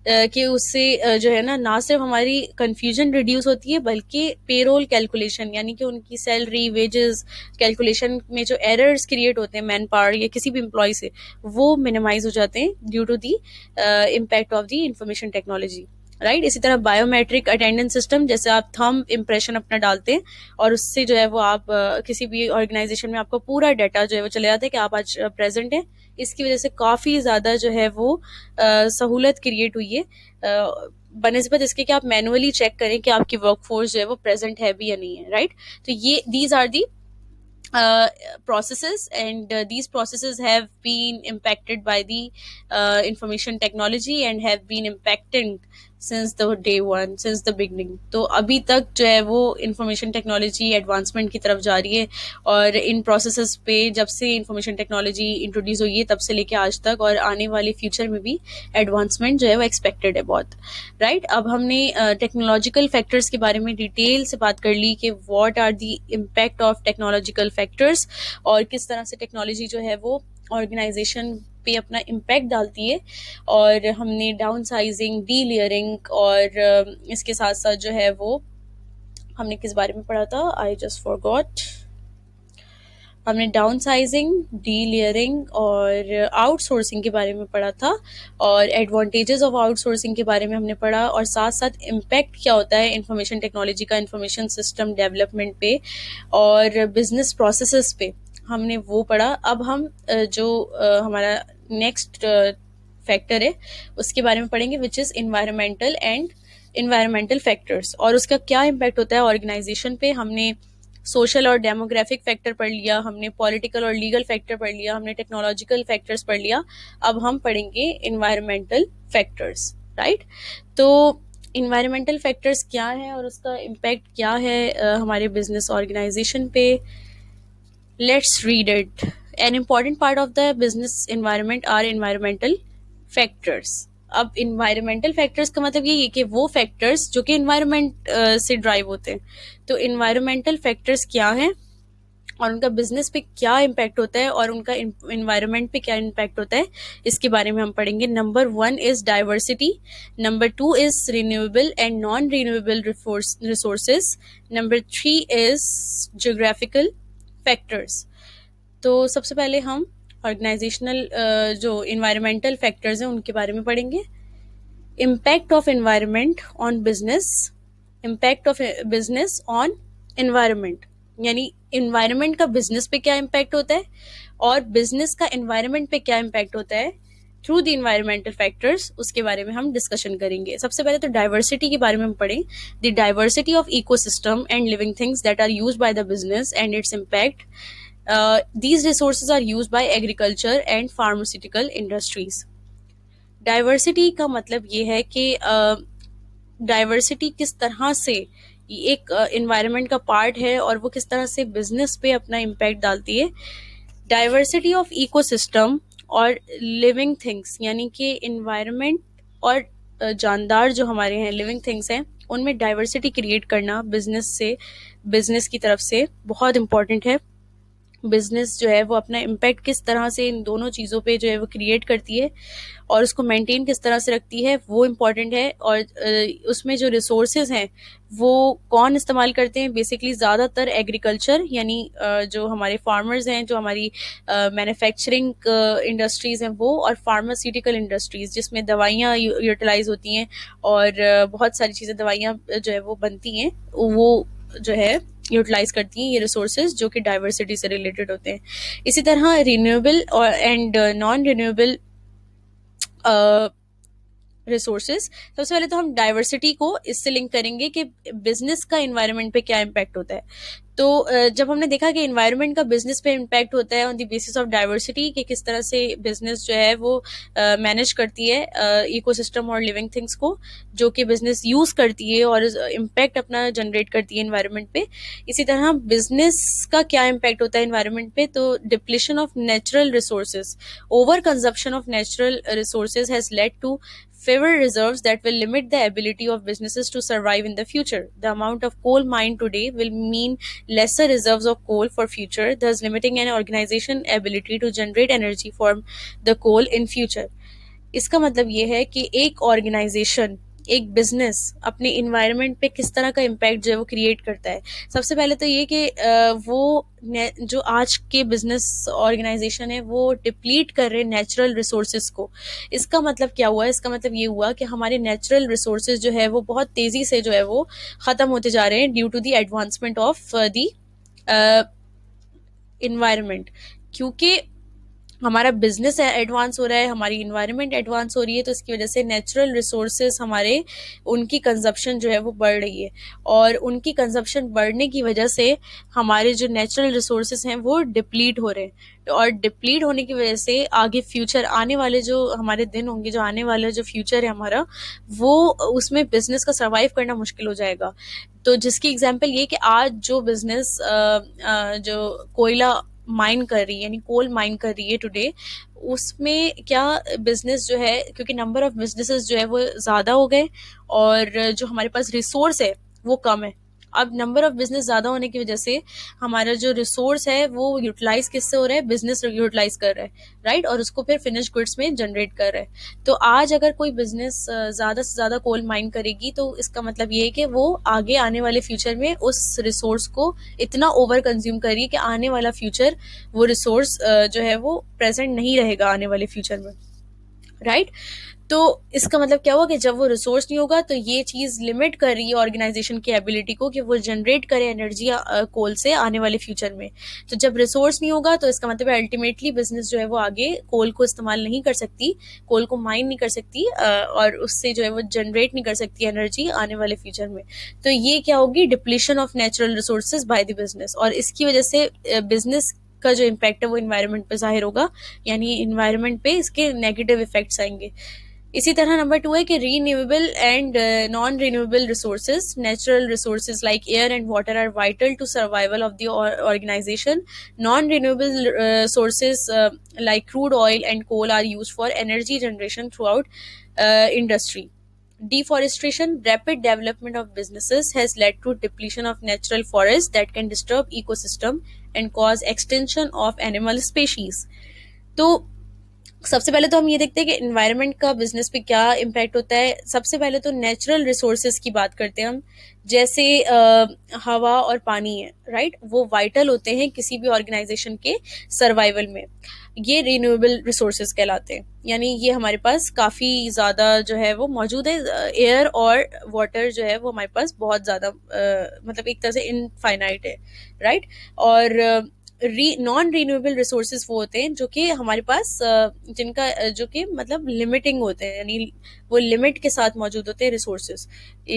कि उससे जो है ना सिर्फ हमारी कंफ्यूजन रिड्यूस होती है, बल्कि पेरोल कैलकुलेशन यानी कि उनकी सैलरी वेजेस कैलकुलेशन में जो एरर्स क्रिएट होते हैं मैन पावर या किसी भी एम्प्लॉय से, वो मिनिमाइज हो जाते हैं due to the impact of the information technology, right. इसी तरह बायोमेट्रिक अटेंडेंस सिस्टम, जैसे आप थंब इम्प्रेशन अपना डालते हैं और उससे जो है वो आप किसी भी ऑर्गेनाइजेशन में आपका पूरा डाटा जो है वो चले जाता है कि आप आज प्रेजेंट हैं। इसकी वजह से काफ़ी ज़्यादा जो है वो सहूलत क्रिएट हुई है बनिस्बत इसके कि आप मैनुअली चेक करें कि आपकी वर्कफोर्स जो है वो प्रेजेंट है भी या नहीं है, राइट। तो ये these are the processes, and these processes have been impacted by the information technology and have been impacting since the day one, since the beginning। तो अभी तक जो है वो इंफॉर्मेशन टेक्नोलॉजी एडवांसमेंट की तरफ जा रही है और इन प्रोसेसेस पे जब से इंफॉर्मेशन टेक्नोलॉजी इंट्रोड्यूस हुई है तब से लेके आज तक और आने वाले फ्यूचर में भी एडवांसमेंट जो है वो एक्सपेक्टेड है बहुत, राइट। अब हमने टेक्नोलॉजिकल फैक्टर्स के बारे में डिटेल से बात कर ली कि what are the impact of technological factors और किस तरह से टेक्नोलॉजी जो है वो ऑर्गेनाइजेशन पे अपना इम्पैक्ट डालती है। और हमने डाउन साइजिंग, डी लेयरिंग और इसके साथ साथ जो है वो हमने किस बारे में पढ़ा था, आई जस्ट फॉरगॉट। हमने डाउन साइजिंग, डी लेयरिंग और आउटसोर्सिंग के बारे में पढ़ा था और एडवांटेजेस ऑफ आउटसोर्सिंग के बारे में हमने पढ़ा और साथ साथ इम्पैक्ट क्या होता है इंफॉर्मेशन टेक्नोलॉजी का इंफॉर्मेशन सिस्टम डेवलपमेंट पे और बिजनेस प्रोसेसेस पे, हमने वो पढ़ा। अब हम जो हमारा नेक्स्ट फैक्टर है उसके बारे में पढ़ेंगे, विच इज़ इन्वायरमेंटल फैक्टर्स और उसका क्या इम्पैक्ट होता है ऑर्गेनाइजेशन पे। हमने सोशल और डेमोग्राफिक फैक्टर पढ़ लिया, हमने पॉलिटिकल और लीगल फैक्टर पढ़ लिया, हमने टेक्नोलॉजिकल फैक्टर्स पढ़ लिया। अब हम पढ़ेंगे इन्वायरमेंटल फैक्टर्स, राइट। तो इन्वायरमेंटल फैक्टर्स क्या है और उसका इम्पैक्ट क्या है हमारे बिजनेस ऑर्गेनाइजेशन पे। Let's read it. An important part of the business environment are environmental factors. अब environmental factors का मतलब ये है कि वो factors जो कि environment से drive होते हैं। तो environmental factors क्या हैं और उनका बिजनेस पे क्या इम्पैक्ट होता है और उनका इन्वायरमेंट पे क्या इम्पैक्ट होता है, इसके बारे में हम पढ़ेंगे। Number one is diversity, number two is renewable and non renewable resources, number three is geographical factors. तो सबसे पहले हम ऑर्गेनाइजेशनल जो इन्वायरमेंटल फैक्टर्स हैं उनके बारे में पढ़ेंगे। Impact of environment on business, impact of business on environment, यानी एनवायरनमेंट का बिजनेस पे क्या इम्पैक्ट होता है और बिजनेस का एनवायरनमेंट पे क्या इम्पैक्ट होता है थ्रू द इन्वायरमेंटल फैक्टर्स, उसके बारे में हम डिस्कशन करेंगे। सबसे पहले तो डाइवर्सिटी के बारे में हम पढ़ें। The diversity of ecosystem and living things that are used by the business and its impact. These resources are used by agriculture and pharmaceutical industries. Diversity का मतलब ये है कि डाइवर्सिटी किस तरह से ये एक इन्वायरमेंट का पार्ट है और वो किस तरह से बिजनेस पे अपना इम्पैक्ट डालती है। डाइवर्सिटी ऑफ इकोसिस्टम और लिविंग थिंग्स, यानी कि इन्वायरमेंट और जानदार जो हमारे हैं लिविंग थिंग्स हैं उनमें डाइवर्सिटी क्रिएट करना बिजनेस की तरफ से बहुत इंपॉर्टेंट है। बिजनेस जो है वो अपना इम्पैक्ट किस तरह से इन दोनों चीज़ों पे जो है वो क्रिएट करती है और उसको मेंटेन किस तरह से रखती है वो इम्पॉर्टेंट है। और उसमें जो रिसोर्सेज हैं वो कौन इस्तेमाल करते हैं, बेसिकली ज़्यादातर एग्रीकल्चर, यानी जो हमारे फार्मर्स हैं, जो हमारी मैन्युफैक्चरिंग इंडस्ट्रीज़ हैं वो, और फार्मास्यूटिकल इंडस्ट्रीज़ जिसमें दवाइयाँ यूटिलाइज होती हैं और बहुत सारी चीज़ें दवाइयाँ जो है वो बनती हैं, वो जो है यूटिलाइज करती हैं ये रिसोर्सेज जो कि डाइवर्सिटी से रिलेटेड होते हैं। इसी तरह रिन्यूएबल और एंड नॉन रिन्यूएबल रिसोर्सेज। सबसे पहले तो हम डाइवर्सिटी को इससे लिंक करेंगे कि बिजनेस का एनवायरनमेंट पे क्या इम्पैक्ट होता है। तो जब हमने देखा कि एनवायरनमेंट का बिजनेस पे इम्पैक्ट होता है on the basis of diversity, कि किस तरह से बिजनेस जो है वो मैनेज करती है इकोसिस्टम और लिविंग थिंग्स को जो कि बिजनेस यूज करती है और इम्पैक्ट अपना जनरेट करती है एनवायरनमेंट पे। इसी तरह बिजनेस का क्या इम्पैक्ट होता है एनवायरनमेंट पे, तो depletion of natural resources, over consumption of natural resources has led to fewer reserves that will limit the ability of businesses to survive in the future. The amount of coal mined today will mean lesser reserves of coal for future, thus limiting an organization ability to generate energy from the coal in future. इसका मतलब ये है कि एक organisation, एक business अपने environment पे किस तरह का इम्पैक्ट जो है वो क्रिएट करता है। सबसे पहले तो ये कि वो जो आज के बिजनेस ऑर्गेनाइजेशन है वो डिप्लीट कर रहे हैं नेचुरल रिसोर्सेज को। इसका मतलब क्या हुआ? इसका मतलब ये हुआ कि हमारे नेचुरल रिसोर्सेज जो है वो बहुत तेजी से जो है वो ख़त्म होते जा रहे हैं due to the advancement of the environment. क्योंकि हमारा बिजनेस एडवांस हो रहा है, हमारी इन्वायरमेंट एडवांस हो रही है, तो इसकी वजह से नेचुरल रिसोर्सेज हमारे उनकी कंजप्शन जो है वो बढ़ रही है और उनकी कंजप्शन बढ़ने की वजह से हमारे जो नेचुरल रिसोर्सेज हैं वो डिप्लीट हो रहे हैं। और डिप्लीट होने की वजह से आगे फ्यूचर आने वाले जो हमारे दिन होंगे, जो आने वाला जो फ्यूचर है हमारा, वो उसमें बिजनेस का सर्वाइव करना मुश्किल हो जाएगा। तो जिसकी एग्जांपल ये कि आज जो बिजनेस जो कोयला माइन कर रही है, यानी कोल माइन कर रही है टुडे, उसमें क्या बिजनेस जो है, क्योंकि नंबर ऑफ बिजनेसेस जो है वो ज़्यादा हो गए और जो हमारे पास रिसोर्स है वो कम है। अब नंबर ऑफ बिजनेस ज़्यादा होने की वजह से हमारा जो रिसोर्स है वो यूटिलाइज किससे हो रहा है? बिजनेस यूटिलाइज कर रहा है, राइट, और उसको फिर फिनिश गुड्स में जनरेट कर रहा है। तो आज अगर कोई बिजनेस ज़्यादा से ज़्यादा कोल माइन करेगी तो इसका मतलब ये है कि वो आगे आने वाले फ्यूचर में उस रिसोर्स को इतना ओवर कंज्यूम करेगी कि आने वाला फ्यूचर वो रिसोर्स जो है वो प्रेजेंट नहीं रहेगा आने वाले फ्यूचर में, राइट। तो इसका मतलब क्या हुआ कि जब वो रिसोर्स नहीं होगा तो ये चीज़ लिमिट कर रही है ऑर्गेनाइजेशन की एबिलिटी को कि वो जनरेट करे एनर्जी कोल से आने वाले फ्यूचर में। तो जब रिसोर्स नहीं होगा तो इसका मतलब अल्टीमेटली बिजनेस जो है वो आगे कोल को इस्तेमाल नहीं कर सकती, कोल को माइन नहीं कर सकती और उससे जो है वो जनरेट नहीं कर सकती एनर्जी आने वाले फ्यूचर में। तो ये क्या होगी? Depletion of natural resources by the business, और इसकी वजह से बिजनेस का जो इम्पैक्ट है वो इन्वायरमेंट पे जाहिर होगा, यानी इन्वायरमेंट पे इसके नेगेटिव इफेक्ट्स आएंगे। इसी तरह नंबर 2 है कि renewable and non renewable resources. Natural resources like air and water are vital to survival of the organisation. Non renewable sources like crude oil and coal are used for energy generation throughout industry. Deforestation, rapid development of businesses has led to depletion of natural forests that can disturb ecosystem and cause extension of animal species. तो सबसे पहले तो हम ये देखते हैं कि environment का बिजनेस पे क्या इम्पैक्ट होता है। सबसे पहले तो नेचुरल रिसोर्सेज की बात करते हैं हम, जैसे हवा और पानी है, राइट, वो वाइटल होते हैं किसी भी ऑर्गेनाइजेशन के सर्वाइवल में। ये रिन्यूएबल रिसोर्सेज कहलाते हैं, यानी ये हमारे पास काफ़ी ज़्यादा जो है वो मौजूद है। एयर और वाटर जो है वो हमारे पास बहुत ज़्यादा मतलब एक तरह से इनफाइनाइट है, राइट। और नॉन रिन्यूएबल रिसोर्सेज वो होते हैं जो कि हमारे पास जिनका जो कि मतलब लिमिटिंग होते हैं, यानी वो लिमिट के साथ मौजूद होते हैं रिसोर्सेज।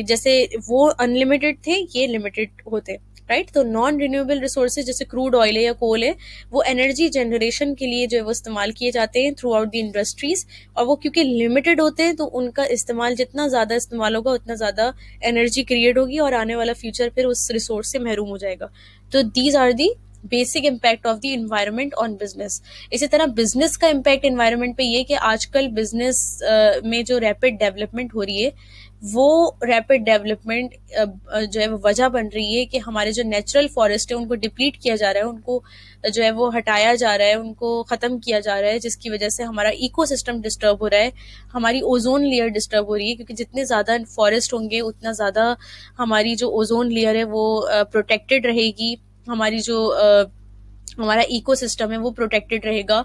जैसे वो अनलिमिटेड थे, ये लिमिटेड होते हैं, राइट। तो नॉन रिन्यूएबल रिसोर्सेज जैसे क्रूड ऑयल है या कोल है, वो एनर्जी जनरेशन के लिए जो है वो इस्तेमाल किए जाते हैं थ्रू आउट द इंडस्ट्रीज। और वो क्योंकि लिमिटेड होते हैं तो उनका इस्तेमाल जितना ज़्यादा इस्तेमाल होगा उतना ज़्यादा एनर्जी क्रिएट होगी और आने वाला फ्यूचर फिर उस रिसोर्स से महरूम हो जाएगा। तो these are the basic impact of the environment on business. इसी तरह बिजनेस का इम्पैक्ट इन्वायरमेंट पे ये कि आजकल बिजनेस में जो रैपिड डेवलपमेंट हो रही है, वो रैपिड डेवलपमेंट जो है वो वजह बन रही है कि हमारे जो नेचुरल फॉरेस्ट है उनको डिप्लीट किया जा रहा है, उनको जो है वो हटाया जा रहा है, उनको ख़त्म किया जा रहा है, जिसकी वजह से हमारा इकोसिस्टम डिस्टर्ब हो रहा है, हमारी ओजोन लेयर डिस्टर्ब हो रही है। क्योंकि जितने ज़्यादा फॉरेस्ट होंगे उतना ज़्यादा हमारी जो ओजोन लेयर है वो प्रोटेक्टेड रहेगी, हमारी जो हमारा इकोसिस्टम है वो प्रोटेक्टेड रहेगा।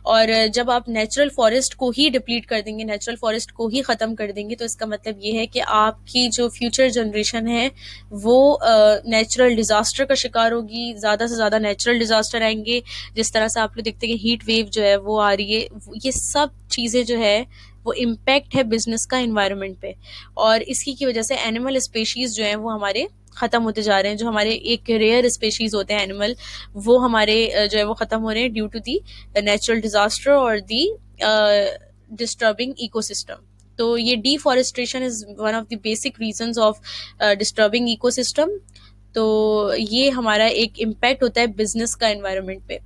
और जब आप नेचुरल फॉरेस्ट को ही डिप्लीट कर देंगे, नेचुरल फॉरेस्ट को ही ख़त्म कर देंगे, तो इसका मतलब ये है कि आपकी जो फ्यूचर जनरेशन है वो नेचुरल डिज़ास्टर का शिकार होगी। ज़्यादा से ज़्यादा नेचुरल डिज़ास्टर आएंगे, जिस तरह से आप लोग देखते हैं कि हीट वेव जो है वो आ रही है। ये सब चीज़ें जो है वो इम्पैक्ट है बिजनेस का इन्वायरमेंट पे। और इसी की वजह से एनिमल स्पेशीज़ जो हैं वो हमारे ख़त्म होते जा रहे हैं। जो हमारे एक रेयर स्पेशीज़ होते हैं एनिमल, वो हमारे जो है वो ख़त्म हो रहे हैं due to the natural disaster और दी डिस्टर्बिंग इकोसिस्टम। तो ये deforestation is one of the basic reasons of disturbing ecosystem. तो ये हमारा एक इम्पैक्ट होता है बिजनेस का एनवायरनमेंट पे।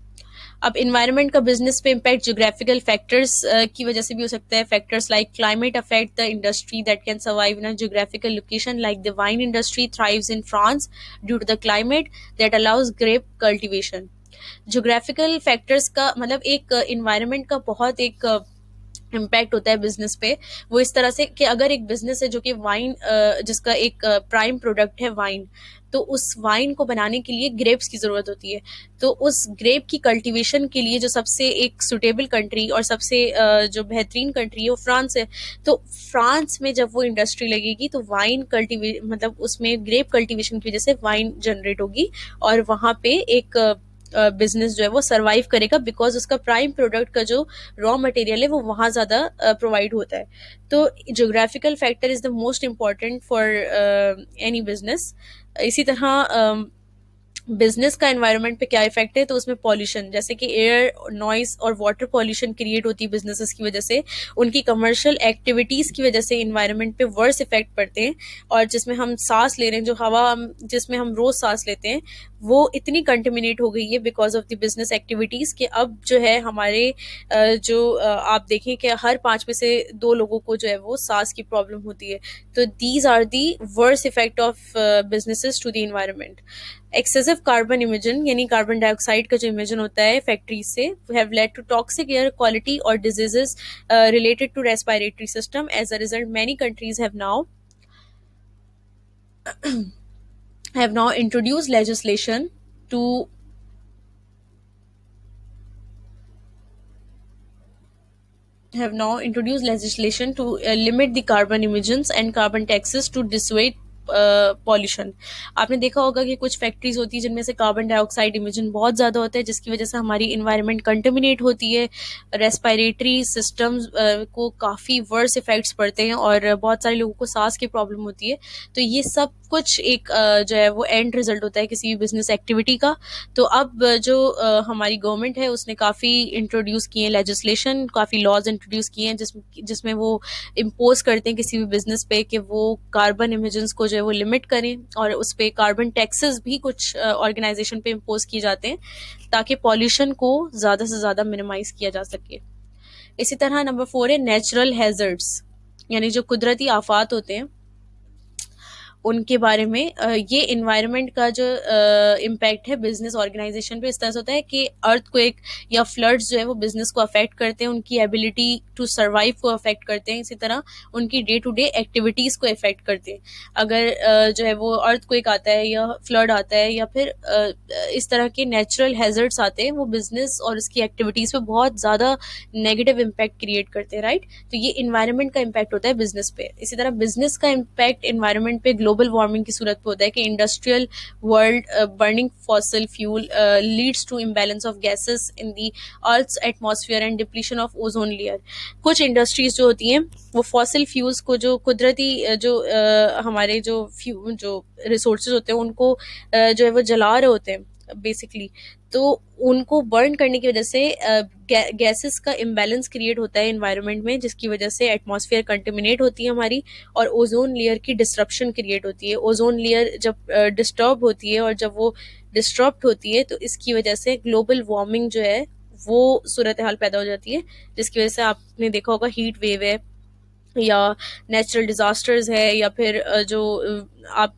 अब इन्वायरमेंट का बिजनेस पे इम्पैक्ट जोग्राफिकल फैक्टर्स की वजह से भी हो सकता है। Factors like climate affect the industry that can survive in a geographical location, like the wine industry thrives in France due to the climate that allows grape cultivation. Geographical factors का मतलब एक इन्वायरमेंट का बहुत एक impact होता है business पे। वो इस तरह से कि अगर एक बिजनेस है जो कि वाइन जिसका एक प्राइम प्रोडक्ट है वाइन, तो उस वाइन को बनाने के लिए ग्रेप्स की ज़रूरत होती है। तो उस ग्रेप की कल्टीवेशन के लिए जो सबसे एक सुटेबल कंट्री और सबसे जो बेहतरीन कंट्री है वो फ्रांस है। तो फ्रांस में जब वो इंडस्ट्री लगेगी तो वाइन कल्टीवे मतलब उसमें ग्रेप कल्टीवेशन की वजह से वाइन जनरेट होगी और वहाँ पे एक बिजनेस जो है वो सर्वाइव करेगा, बिकॉज उसका प्राइम प्रोडक्ट का जो रॉ मटेरियल है वो वहाँ ज़्यादा प्रोवाइड होता है। तो geographical factor is the most important for any business. इसी तरह बिजनेस का एनवायरनमेंट पे क्या इफेक्ट है, तो उसमें पॉल्यूशन, जैसे कि एयर नॉइस और वाटर पॉल्यूशन क्रिएट होती है बिजनेसेस की वजह से। उनकी कमर्शियल एक्टिविटीज़ की वजह से इन्वायरमेंट पे वर्स इफेक्ट पड़ते हैं। और जिसमें हम सांस ले रहे हैं, जो हवा हम जिसमें हम रोज़ सांस लेते हैं, वो इतनी कंटेमिनेट हो गई है because of the business activities कि अब जो है हमारे आप देखें कि हर 5 में से 2 लोगों को जो है वो सांस की प्रॉब्लम होती है। तो these are the worse effect of businesses to the environment. Excessive carbon emission, यानी कार्बन डाइऑक्साइड का जो इमिजन होता है फैक्ट्रीज से, have led to toxic air quality और diseases related to respiratory system. As a result many countries have now introduced legislation to limit the carbon emissions and carbon taxes to dissuade pollution. आपने देखा होगा कि कुछ factories होती है जिनमें से कार्बन डाइऑक्साइड इमिजन बहुत ज़्यादा होता है, जिसकी वजह से हमारी इन्वायरमेंट कंटेमिनेट होती है, रेस्पिरेटरी सिस्टम्स को काफ़ी वर्स इफेक्ट्स पड़ते हैं और बहुत सारे लोगों को सांस की प्रॉब्लम होती है। तो ये सब कुछ एक जो है वो एंड रिजल्ट होता है किसी भी बिजनेस एक्टिविटी का। तो अब जो हमारी गवर्नमेंट है उसने काफ़ी इंट्रोड्यूस किए हैं लेजिस्लेशन, काफ़ी लॉज इंट्रोड्यूस किए हैं जिसमें वो इम्पोज करते हैं किसी भी बिजनेस पे कि वो कार्बन इमिजन्स को जो है वो लिमिट करें, और उस पर कार्बन टैक्सेस भी कुछ ऑर्गेनाइजेशन पे इम्पोज किए जाते हैं ताकि पॉल्यूशन को ज़्यादा से ज़्यादा मिनिमाइज किया जा सके। इसी तरह नंबर 4 है नेचुरल हैजर्ड्स, यानी जो कुदरती आफात होते हैं उनके बारे में ये इन्वायरमेंट का जो इम्पैक्ट है बिजनेस ऑर्गेनाइजेशन पे इस तरह से होता है कि अर्थक्वेक या फ्लड्स जो है वो बिजनेस को अफेक्ट करते हैं, उनकी एबिलिटी टू सर्वाइव को अफेक्ट करते हैं, इसी तरह उनकी डे टू डे एक्टिविटीज़ को अफेक्ट करते हैं। अगर जो है वो अर्थक्वेक आता है या फ्लड आता है या फिर इस तरह के नेचुरल हैजर्ड्स आते हैं, वो बिजनेस और उसकी एक्टिविटीज़ पे बहुत ज़्यादा नेगेटिव इम्पैक्ट क्रिएट करते हैं, राइट। तो ये इन्वायरमेंट का इम्पैक्ट होता है बिजनेस पे। इसी तरह बिजनेस का इम्पैक्ट इन्वायरमेंट पे ग्लोबल वार्मिंग की सूरत पे होता है कि industrial world burning fossil fuel leads to imbalance of gases in the earth's atmosphere and depletion of ozone layer. कुछ इंडस्ट्रीज जो होती हैं वो फॉसिल फ्यूल्स को, जो कुदरती जो हमारे जो रिसोर्सेज होते हैं उनको जो है वो जला रहे होते हैं बेसिकली, तो उनको बर्न करने की वजह से गैसेस का इम्बैलेंस क्रिएट होता है इन्वायरमेंट में, जिसकी वजह से एटमॉस्फेयर कंटेमिनेट होती है हमारी और ओजोन लेयर की डिस्ट्रप्शन क्रिएट होती है। ओजोन लेयर जब डिस्टर्ब होती है और जब वो डिस्टर्ब होती है तो इसकी वजह से ग्लोबल वार्मिंग जो है वो सूरत हाल पैदा हो जाती है, जिसकी वजह से आपने देखा होगा हीट वेव है या नेचुरल डिजास्टर्स है या फिर जो आप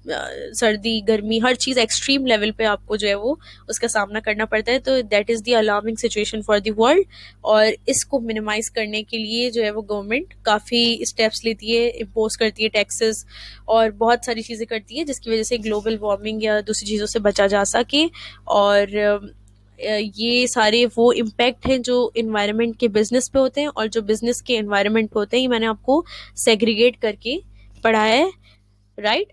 सर्दी गर्मी हर चीज़ एक्सट्रीम लेवल पे आपको जो है वो उसका सामना करना पड़ता है। तो that is the alarming situation for the world, और इसको मिनिमाइज करने के लिए जो है वो गवर्नमेंट काफ़ी स्टेप्स लेती है, इम्पोज करती है टैक्सेस और बहुत सारी चीज़ें करती है, जिसकी वजह से ग्लोबल वार्मिंग या दूसरी चीज़ों से बचा जा सके। और ये सारे वो इम्पैक्ट हैं जो इन्वायरमेंट के बिजनेस पे होते हैं और जो बिजनेस के इन्वायरमेंट पे होते हैं, ये मैंने आपको सेग्रीगेट करके पढ़ाया है, राइट।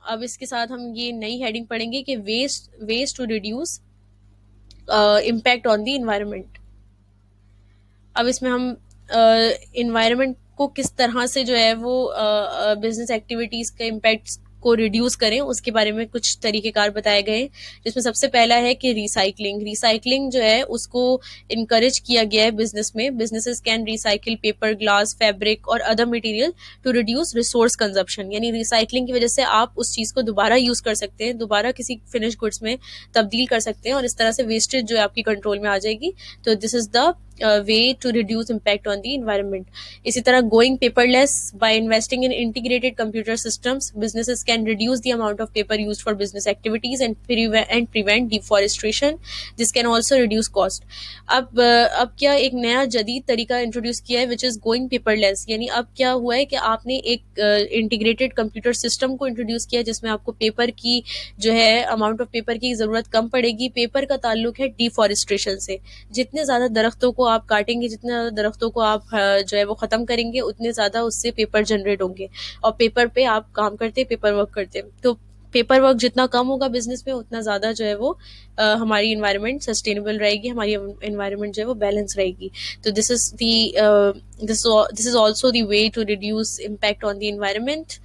अब इसके साथ हम ये नई हेडिंग पढ़ेंगे कि ways to reduce impact on the environment. अब इसमें हम इन्वायरमेंट को किस तरह से जो है वो बिजनेस एक्टिविटीज़ का इम्पैक्ट को रिड्यूस करें उसके बारे में कुछ तरीक़ेकार बताए गए हैं, जिसमें सबसे पहला है कि रिसाइकलिंग। रिसाइकलिंग जो है उसको इनकरेज किया गया है बिजनेस में। Businesses can recycle paper, glass, fabric और other material to reduce resource consumption. यानी रिसाइकलिंग की वजह से आप उस चीज़ को दोबारा यूज़ कर सकते हैं, दोबारा किसी फिनिश गुड्स में तब्दील कर सकते हैं और इस तरह से वेस्टेज जो है आपकी कंट्रोल में आ जाएगी। तो this is the way to reduce impact on the environment. इसी तरह going paperless by investing in integrated computer systems, businesses can reduce the amount of paper used for business activities and prevent deforestation. This can also reduce cost. अब क्या एक नया जदीद तरीका introduce किया है, विच इज़ गोइंग पेपरलेस। यानी अब क्या हुआ है कि आपने एक इंटीग्रेटेड कंप्यूटर सिस्टम को इंट्रोड्यूस किया जिसमें आपको पेपर की जो है अमाउंट ऑफ पेपर की ज़रूरत कम पड़ेगी। पेपर का ताल्लुक है डिफॉरेस्ट्रेशन से। जितने ज़्यादा दरख्तों को आप काटेंगे, जितने ज़्यादा दरख्तों को आप जो है वो ख़त्म करेंगे, उतने ज़्यादा उससे पेपर जनरेट होंगे और पेपर पे आप काम करते हैं, पेपर वर्क करते हैं। तो पेपर वर्क जितना कम होगा बिजनेस में, उतना ज़्यादा जो है वो हमारी इन्वायरमेंट सस्टेनेबल रहेगी, हमारी इन्वायरमेंट जो है वो बैलेंस रहेगी। तो this is also the way to reduce impact on the environment.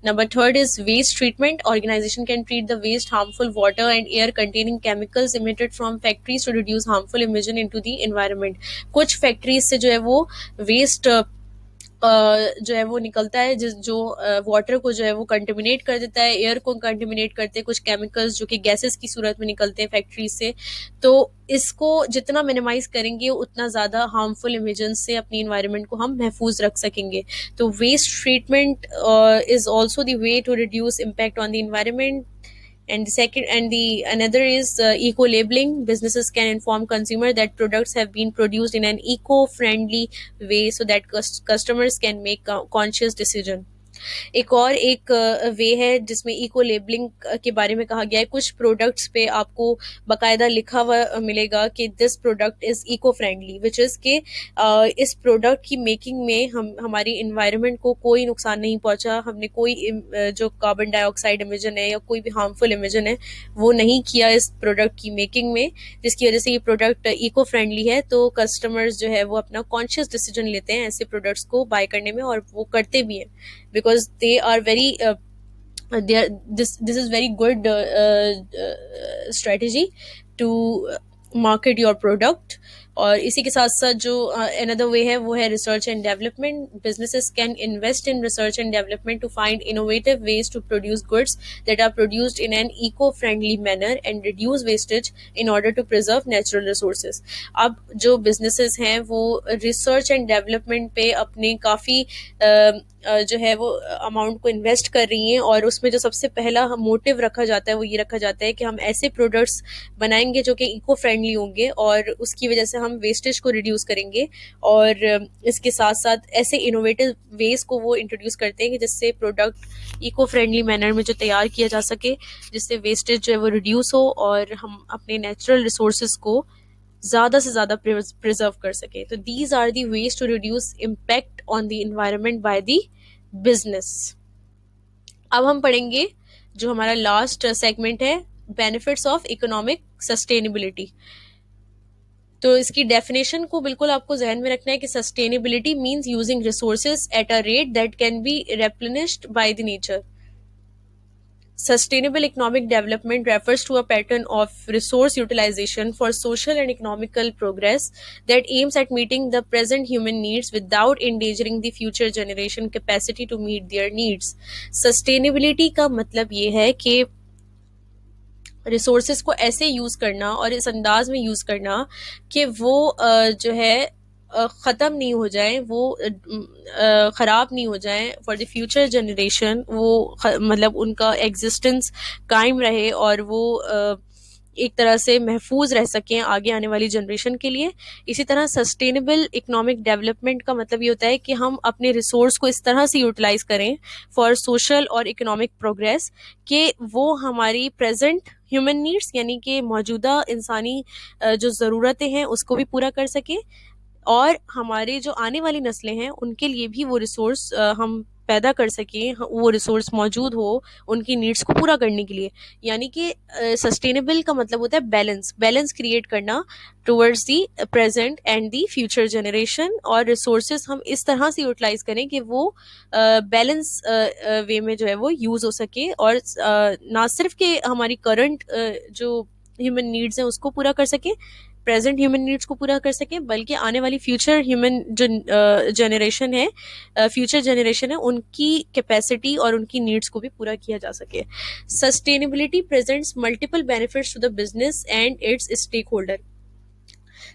Number third is waste treatment. Organization can treat the waste, harmful water and air containing chemicals emitted from factories to reduce harmful emission into the environment. कुछ factories से जो है वो waste जो है वो निकलता है जो वाटर को जो है वो कंटेमिनेट कर देता है, एयर को कंटेमिनेट करते हैं कुछ केमिकल्स जो कि गैसेस की सूरत में निकलते हैं फैक्ट्री से। तो इसको जितना मिनिमाइज करेंगे उतना ज़्यादा हार्मफुल इमिजन से अपनी इन्वायरमेंट को हम महफूज रख सकेंगे। तो waste treatment is also the way to reduce impact on the environment. And the another is eco labeling. Businesses can inform consumer that products have been produced in an eco friendly way so that customers can make a conscious decision. एक वे है जिसमें eco labelling के बारे में कहा गया है। कुछ प्रोडक्ट्स पे आपको बाकायदा लिखा हुआ मिलेगा कि this product is eco friendly, which is के इस प्रोडक्ट की मेकिंग में हमारी इन्वायरमेंट को कोई नुकसान नहीं पहुंचा, हमने कोई जो कार्बन डाइऑक्साइड इमिजन है या कोई भी हार्मफुल इमिजन है वो नहीं किया इस प्रोडक्ट की मेकिंग में, जिसकी वजह से ये प्रोडक्ट इको फ्रेंडली है। तो कस्टमर्स जो है वो अपना कॉन्शियस डिसीजन लेते हैं ऐसे प्रोडक्ट्स को बाय करने में, और वो करते भी हैं because they are very this is very good strategy to market your product. और इसी के साथ साथ जो अनदर वे है वो है research and development. Businesses can invest in research and development to find innovative ways to produce goods that are produced in an eco-friendly manner and reduce wastage in order to preserve natural resources. अब जो businesses हैं वो research and development पे अपने काफ़ी जो है वो अमाउंट को इन्वेस्ट कर रही हैं, और उसमें जो सबसे पहला मोटिव रखा जाता है वो ये रखा जाता है कि हम ऐसे प्रोडक्ट्स बनाएंगे जो कि इको फ्रेंडली होंगे और उसकी वजह से हम वेस्टेज को रिड्यूस करेंगे. और इसके साथ साथ ऐसे इनोवेटिव वेज को वो इंट्रोड्यूस करते हैं कि जिससे प्रोडक्ट इको फ्रेंडली मैनर में जो तैयार किया जा सके, जिससे वेस्टेज जो है वो रिड्यूस हो और हम अपने नेचुरल रिसोर्सेज को ज़्यादा से ज़्यादा प्रिजर्व कर सके. तो these are the ways to reduce impact on the environment by the business. अब हम पढ़ेंगे जो हमारा लास्ट सेगमेंट है, बेनिफिट्स ऑफ इकोनॉमिक सस्टेनेबिलिटी. तो इसकी डेफिनेशन को बिल्कुल आपको जहन में रखना है कि sustainability means using resources at a rate that can be replenished by the nature. Sustainable economic development refers to a pattern of resource utilization for social and economical progress that aims at meeting the present human needs without endangering the future generation capacity to meet their needs. Sustainability का मतलब ये है कि resources को ऐसे use करना और इस अंदाज में यूज़ करना कि वो जो है ख़त्म नहीं हो जाए, वो ख़राब नहीं हो जाए फॉर द फ्यूचर जनरेशन. वो मतलब उनका एग्जिस्टेंस कायम रहे और वो एक तरह से महफूज रह सकें आगे आने वाली जनरेशन के लिए. इसी तरह सस्टेनेबल इकोनॉमिक डेवलपमेंट का मतलब ये होता है कि हम अपने रिसोर्स को इस तरह से यूटिलाइज करें फॉर सोशल और इकोनॉमिक प्रोग्रेस कि वो हमारी प्रेजेंट ह्यूमन नीड्स यानी कि मौजूदा इंसानी जो ज़रूरतें हैं उसको भी पूरा कर सके, और हमारे जो आने वाली नस्लें हैं उनके लिए भी वो रिसोर्स हम पैदा कर सकें, वो रिसोर्स मौजूद हो उनकी नीड्स को पूरा करने के लिए. यानी कि सस्टेनेबल का मतलब होता है बैलेंस क्रिएट करना towards the present and the future generation, और रिसोर्सेज हम इस तरह से यूटिलाइज करें कि वो बैलेंस वे में जो है वो यूज़ हो सके, और ना सिर्फ कि हमारी करंट जो ह्यूमन नीड्स हैं उसको पूरा कर सके, प्रेजेंट ह्यूमन नीड्स को पूरा कर सकें, बल्कि आने वाली फ्यूचर ह्यूमन जो जनरेशन है, फ्यूचर जनरेशन है, उनकी कैपेसिटी और उनकी नीड्स को भी पूरा किया जा सके. Sustainability presents multiple benefits to the business and its stakeholder.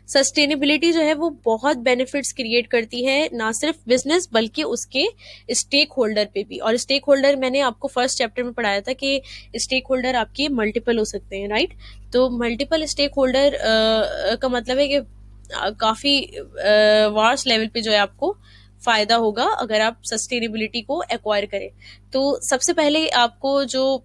Sustainability जो है वो बहुत बेनिफिट्स क्रिएट करती है, ना सिर्फ बिजनेस बल्कि उसके स्टेक होल्डर पे भी. और स्टेक होल्डर मैंने आपको फर्स्ट चैप्टर में पढ़ाया था कि स्टेक होल्डर आपके मल्टीपल हो सकते हैं, राइट. तो मल्टीपल स्टेक होल्डर का मतलब है कि काफ़ी वास्ट लेवल पे जो है आपको फ़ायदा होगा अगर आप सस्टेनेबिलिटी को एक्वायर करें. तो सबसे पहले आपको जो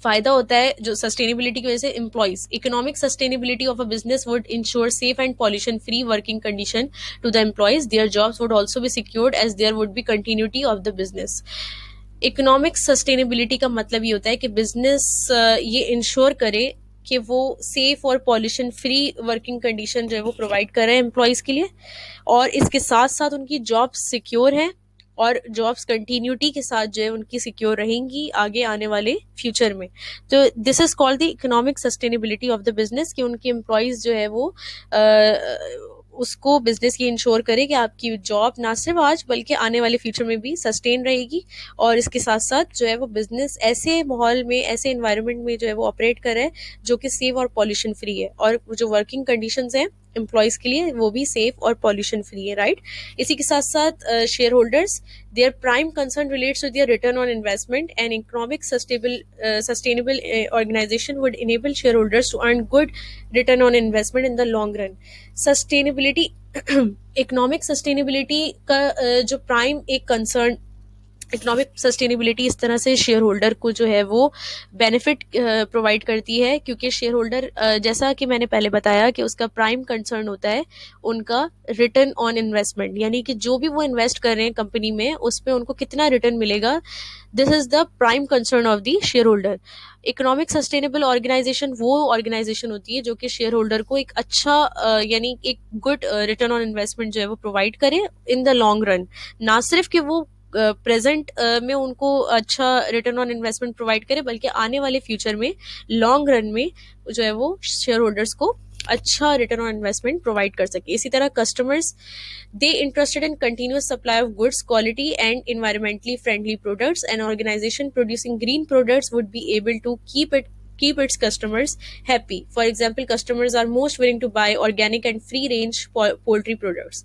फायदा होता है जो सस्टेनेबिलिटी की वजह से, employees. Economic sustainability of a business would ensure safe and pollution free working condition to the employees. Their jobs would also be secured as there would be continuity of the business. Economic sustainability का मतलब ये होता है कि business ये ensure करे कि वो सेफ और पॉल्यूशन फ्री वर्किंग कंडीशन जो है वो प्रोवाइड कर रहे हैं एम्प्लॉयज़ के लिए, और इसके साथ साथ उनकी जॉब्स सिक्योर हैं और जॉब्स कंटिन्यूटी के साथ जो है उनकी सिक्योर रहेंगी आगे आने वाले फ्यूचर में. तो this is called the economic sustainability of the business, कि उनके एम्प्लॉयज़ जो है वो उसको बिजनेस ये इंश्योर करे कि आपकी जॉब ना सिर्फ आज बल्कि आने वाले फ्यूचर में भी सस्टेन रहेगी, और इसके साथ साथ जो है वो बिजनेस ऐसे माहौल में, ऐसे इन्वायरमेंट में जो है वो ऑपरेट करे है जो कि सेफ और पॉल्यूशन फ्री है, और जो वर्किंग कंडीशंस हैं एम्प्लॉयज़ के लिए वो भी सेफ और पॉल्यूशन फ्री है, राइट. इसी के साथ साथ share holders, their prime concern relates to their return on investment. An economic sustainable organization would enable shareholders to earn good return on investment in the long run. Sustainability economic sustainability का जो prime एक concern, economic sustainability इस तरह से share holder को जो है वो बेनिफिट प्रोवाइड करती है, क्योंकि शेयर होल्डर जैसा कि मैंने पहले बताया कि उसका प्राइम कंसर्न होता है उनका रिटर्न ऑन इन्वेस्टमेंट, यानी कि जो भी वो इन्वेस्ट कर रहे हैं कंपनी में उस पर उनको कितना रिटर्न मिलेगा. This is the prime concern of the shareholder. Economic sustainable organisation वो ऑर्गेनाइजेशन होती है जो कि शेयर होल्डर को एक अच्छा यानी एक गुड रिटर्न ऑन इन्वेस्टमेंट जो है वो प्रोवाइड करे इन द लॉन्ग रन, ना सिर्फ कि वो प्रेजेंट में उनको अच्छा रिटर्न ऑन इन्वेस्टमेंट प्रोवाइड करे बल्कि आने वाले फ्यूचर में लॉन्ग रन में जो है वो शेयर होल्डर्स को अच्छा रिटर्न ऑन इन्वेस्टमेंट प्रोवाइड कर सके। इसी तरह customers they interested in continuous supply of goods quality and environmentally friendly products. An organization producing green products would be able to keep its customers happy. For example, customers are most willing to buy organic and free range poultry products.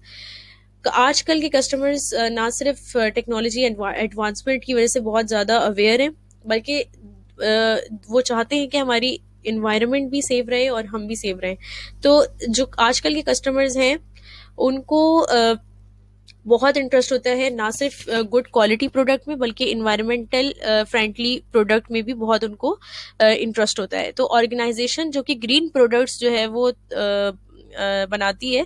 आजकल के customers ना सिर्फ technology advancement की वजह से बहुत ज़्यादा aware हैं, बल्कि वो चाहते हैं कि हमारी इन्वायरमेंट भी सेव रहे और हम भी सेव रहें। तो जो आजकल के कस्टमर्स हैं उनको बहुत इंटरेस्ट होता है ना सिर्फ गुड क्वालिटी प्रोडक्ट में, बल्कि इन्वायरमेंटल फ्रेंडली प्रोडक्ट में भी बहुत उनको इंटरेस्ट होता है। तो ऑर्गेनाइजेशन जो कि ग्रीन प्रोडक्ट्स जो है वो बनाती है,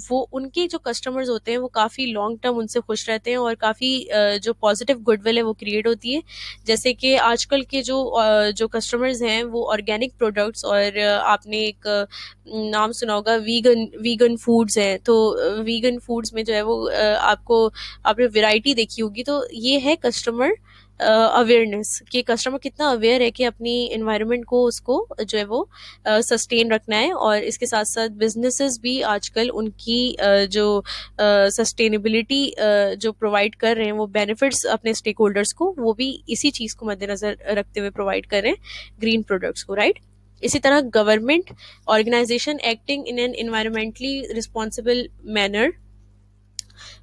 वो उनके जो कस्टमर्स होते हैं वो काफ़ी लॉन्ग टर्म उनसे खुश रहते हैं और काफ़ी जो पॉजिटिव गुडविल है वो क्रिएट होती है। जैसे कि आजकल के जो कस्टमर्स हैं वो ऑर्गेनिक प्रोडक्ट्स और आपने एक नाम सुना होगा वीगन वीगन फूड्स हैं। तो वीगन फूड्स में जो है वो आपको आपने वैरायटी देखी होगी। तो ये है कस्टमर अवेयरनेस कि कस्टमर कितना अवेयर है कि अपनी इन्वायरमेंट को उसको जो है वो सस्टेन रखना है। और इसके साथ साथ बिजनेसेस भी आजकल उनकी जो सस्टेनेबिलिटी जो प्रोवाइड कर रहे हैं वो बेनिफिट्स अपने स्टेक होल्डर्स को, वो भी इसी चीज़ को मद्देनज़र रखते हुए प्रोवाइड कर रहे हैं ग्रीन प्रोडक्ट्स को, राइट। इसी तरह government organisation acting in an environmentally responsible manner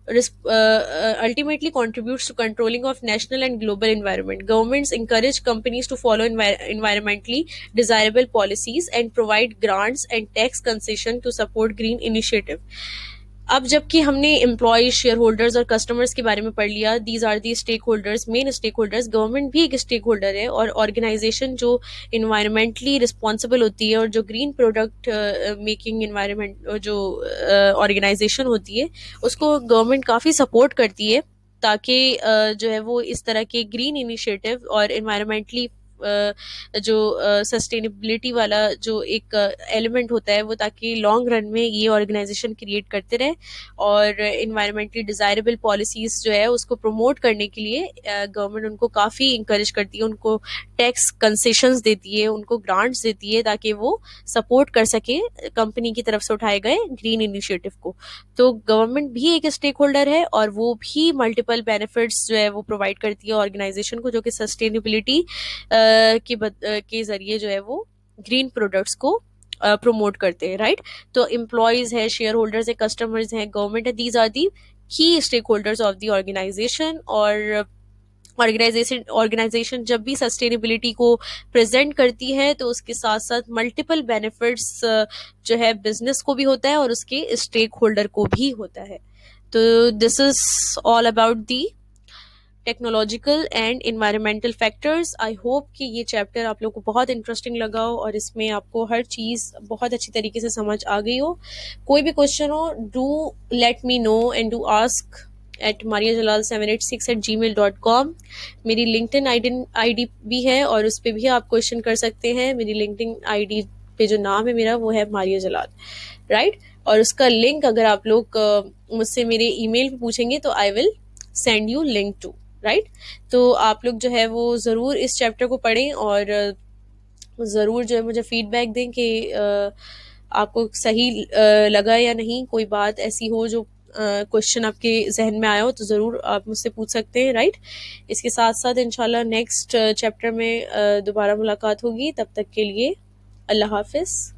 ultimately contributes to controlling of national and global environment. Governments encourage companies to follow environmentally desirable policies and provide grants and tax concession to support green initiative. अब जबकि हमने employ, shareholders और customers के बारे में पढ़ लिया, these are the stakeholders, main stakeholders, government भी एक स्टेक होल्डर है। और ऑर्गेनाइजेशन जो इन्वायरमेंटली रिस्पॉन्सिबल होती है और जो ग्रीन प्रोडक्ट मेकिंग इन्वायरमेंट जो ऑर्गेनाइजेशन होती है उसको गवर्नमेंट काफ़ी सपोर्ट करती है, ताकि जो है वो इस तरह के ग्रीन इनिशिएटिव और इन्वायरमेंटली जो सस्टेनेबिलिटी वाला जो एक एलिमेंट होता है वो, ताकि लॉन्ग रन में ये ऑर्गेनाइजेशन क्रिएट करते रहे। और इन्वायरमेंटली डिज़ायरेबल पॉलिसीज़ जो है उसको प्रमोट करने के लिए गवर्नमेंट उनको काफ़ी इंकरेज करती है, उनको टैक्स कंसेशंस देती है, उनको ग्रांट्स देती है, ताकि वो सपोर्ट कर सके कंपनी की तरफ से उठाए गए ग्रीन इनिशिएटिव को। तो गवर्नमेंट भी एक स्टेक होल्डर है और वो भी मल्टीपल बेनिफिट्स जो है वो प्रोवाइड करती है ऑर्गेनाइजेशन को, जो कि सस्टेनेबिलिटी के जरिए जो है वो ग्रीन प्रोडक्ट्स को प्रमोट करते हैं, राइट। तो एम्प्लॉयज है, शेयर होल्डर्स है, कस्टमर्स हैं, गवर्नमेंट है, these are the key stakeholders of the organisation. और ऑर्गेनाइजेशन जब भी सस्टेनेबिलिटी को प्रेजेंट करती है तो उसके साथ साथ मल्टीपल बेनिफिट्स जो है बिजनेस को भी होता है और उसके स्टेक होल्डर को भी होता है। तो this is all about the technological and environmental factors. I hope कि ये चैप्टर आप लोगों को बहुत इंटरेस्टिंग लगा हो और इसमें आपको हर चीज़ बहुत अच्छी तरीके से समझ आ गई हो। कोई भी क्वेश्चन हो, do let me know and do ask at mariajalal786@gmail.com। मेरी लिंक्डइन आईडी भी है और उस पर भी आप क्वेश्चन कर सकते हैं। मेरी लिंक्डइन आईडी पे जो नाम है मेरा वो है मारिया जलाल, राइट। और उसका लिंक अगर आप लोग मुझसे मेरे ईमेल पे पूछेंगे तो I will send you link to, right. तो आप लोग जो है वो ज़रूर इस चैप्टर को पढ़ें और ज़रूर जो है मुझे फीडबैक दें कि आपको सही लगा या नहीं। कोई बात ऐसी हो जो क्वेश्चन आपके जहन में आया हो तो ज़रूर आप मुझसे पूछ सकते हैं, राइट। इसके साथ साथ इंशाल्लाह नेक्स्ट चैप्टर में दोबारा मुलाकात होगी। तब तक के लिए अल्लाह हाफिज़।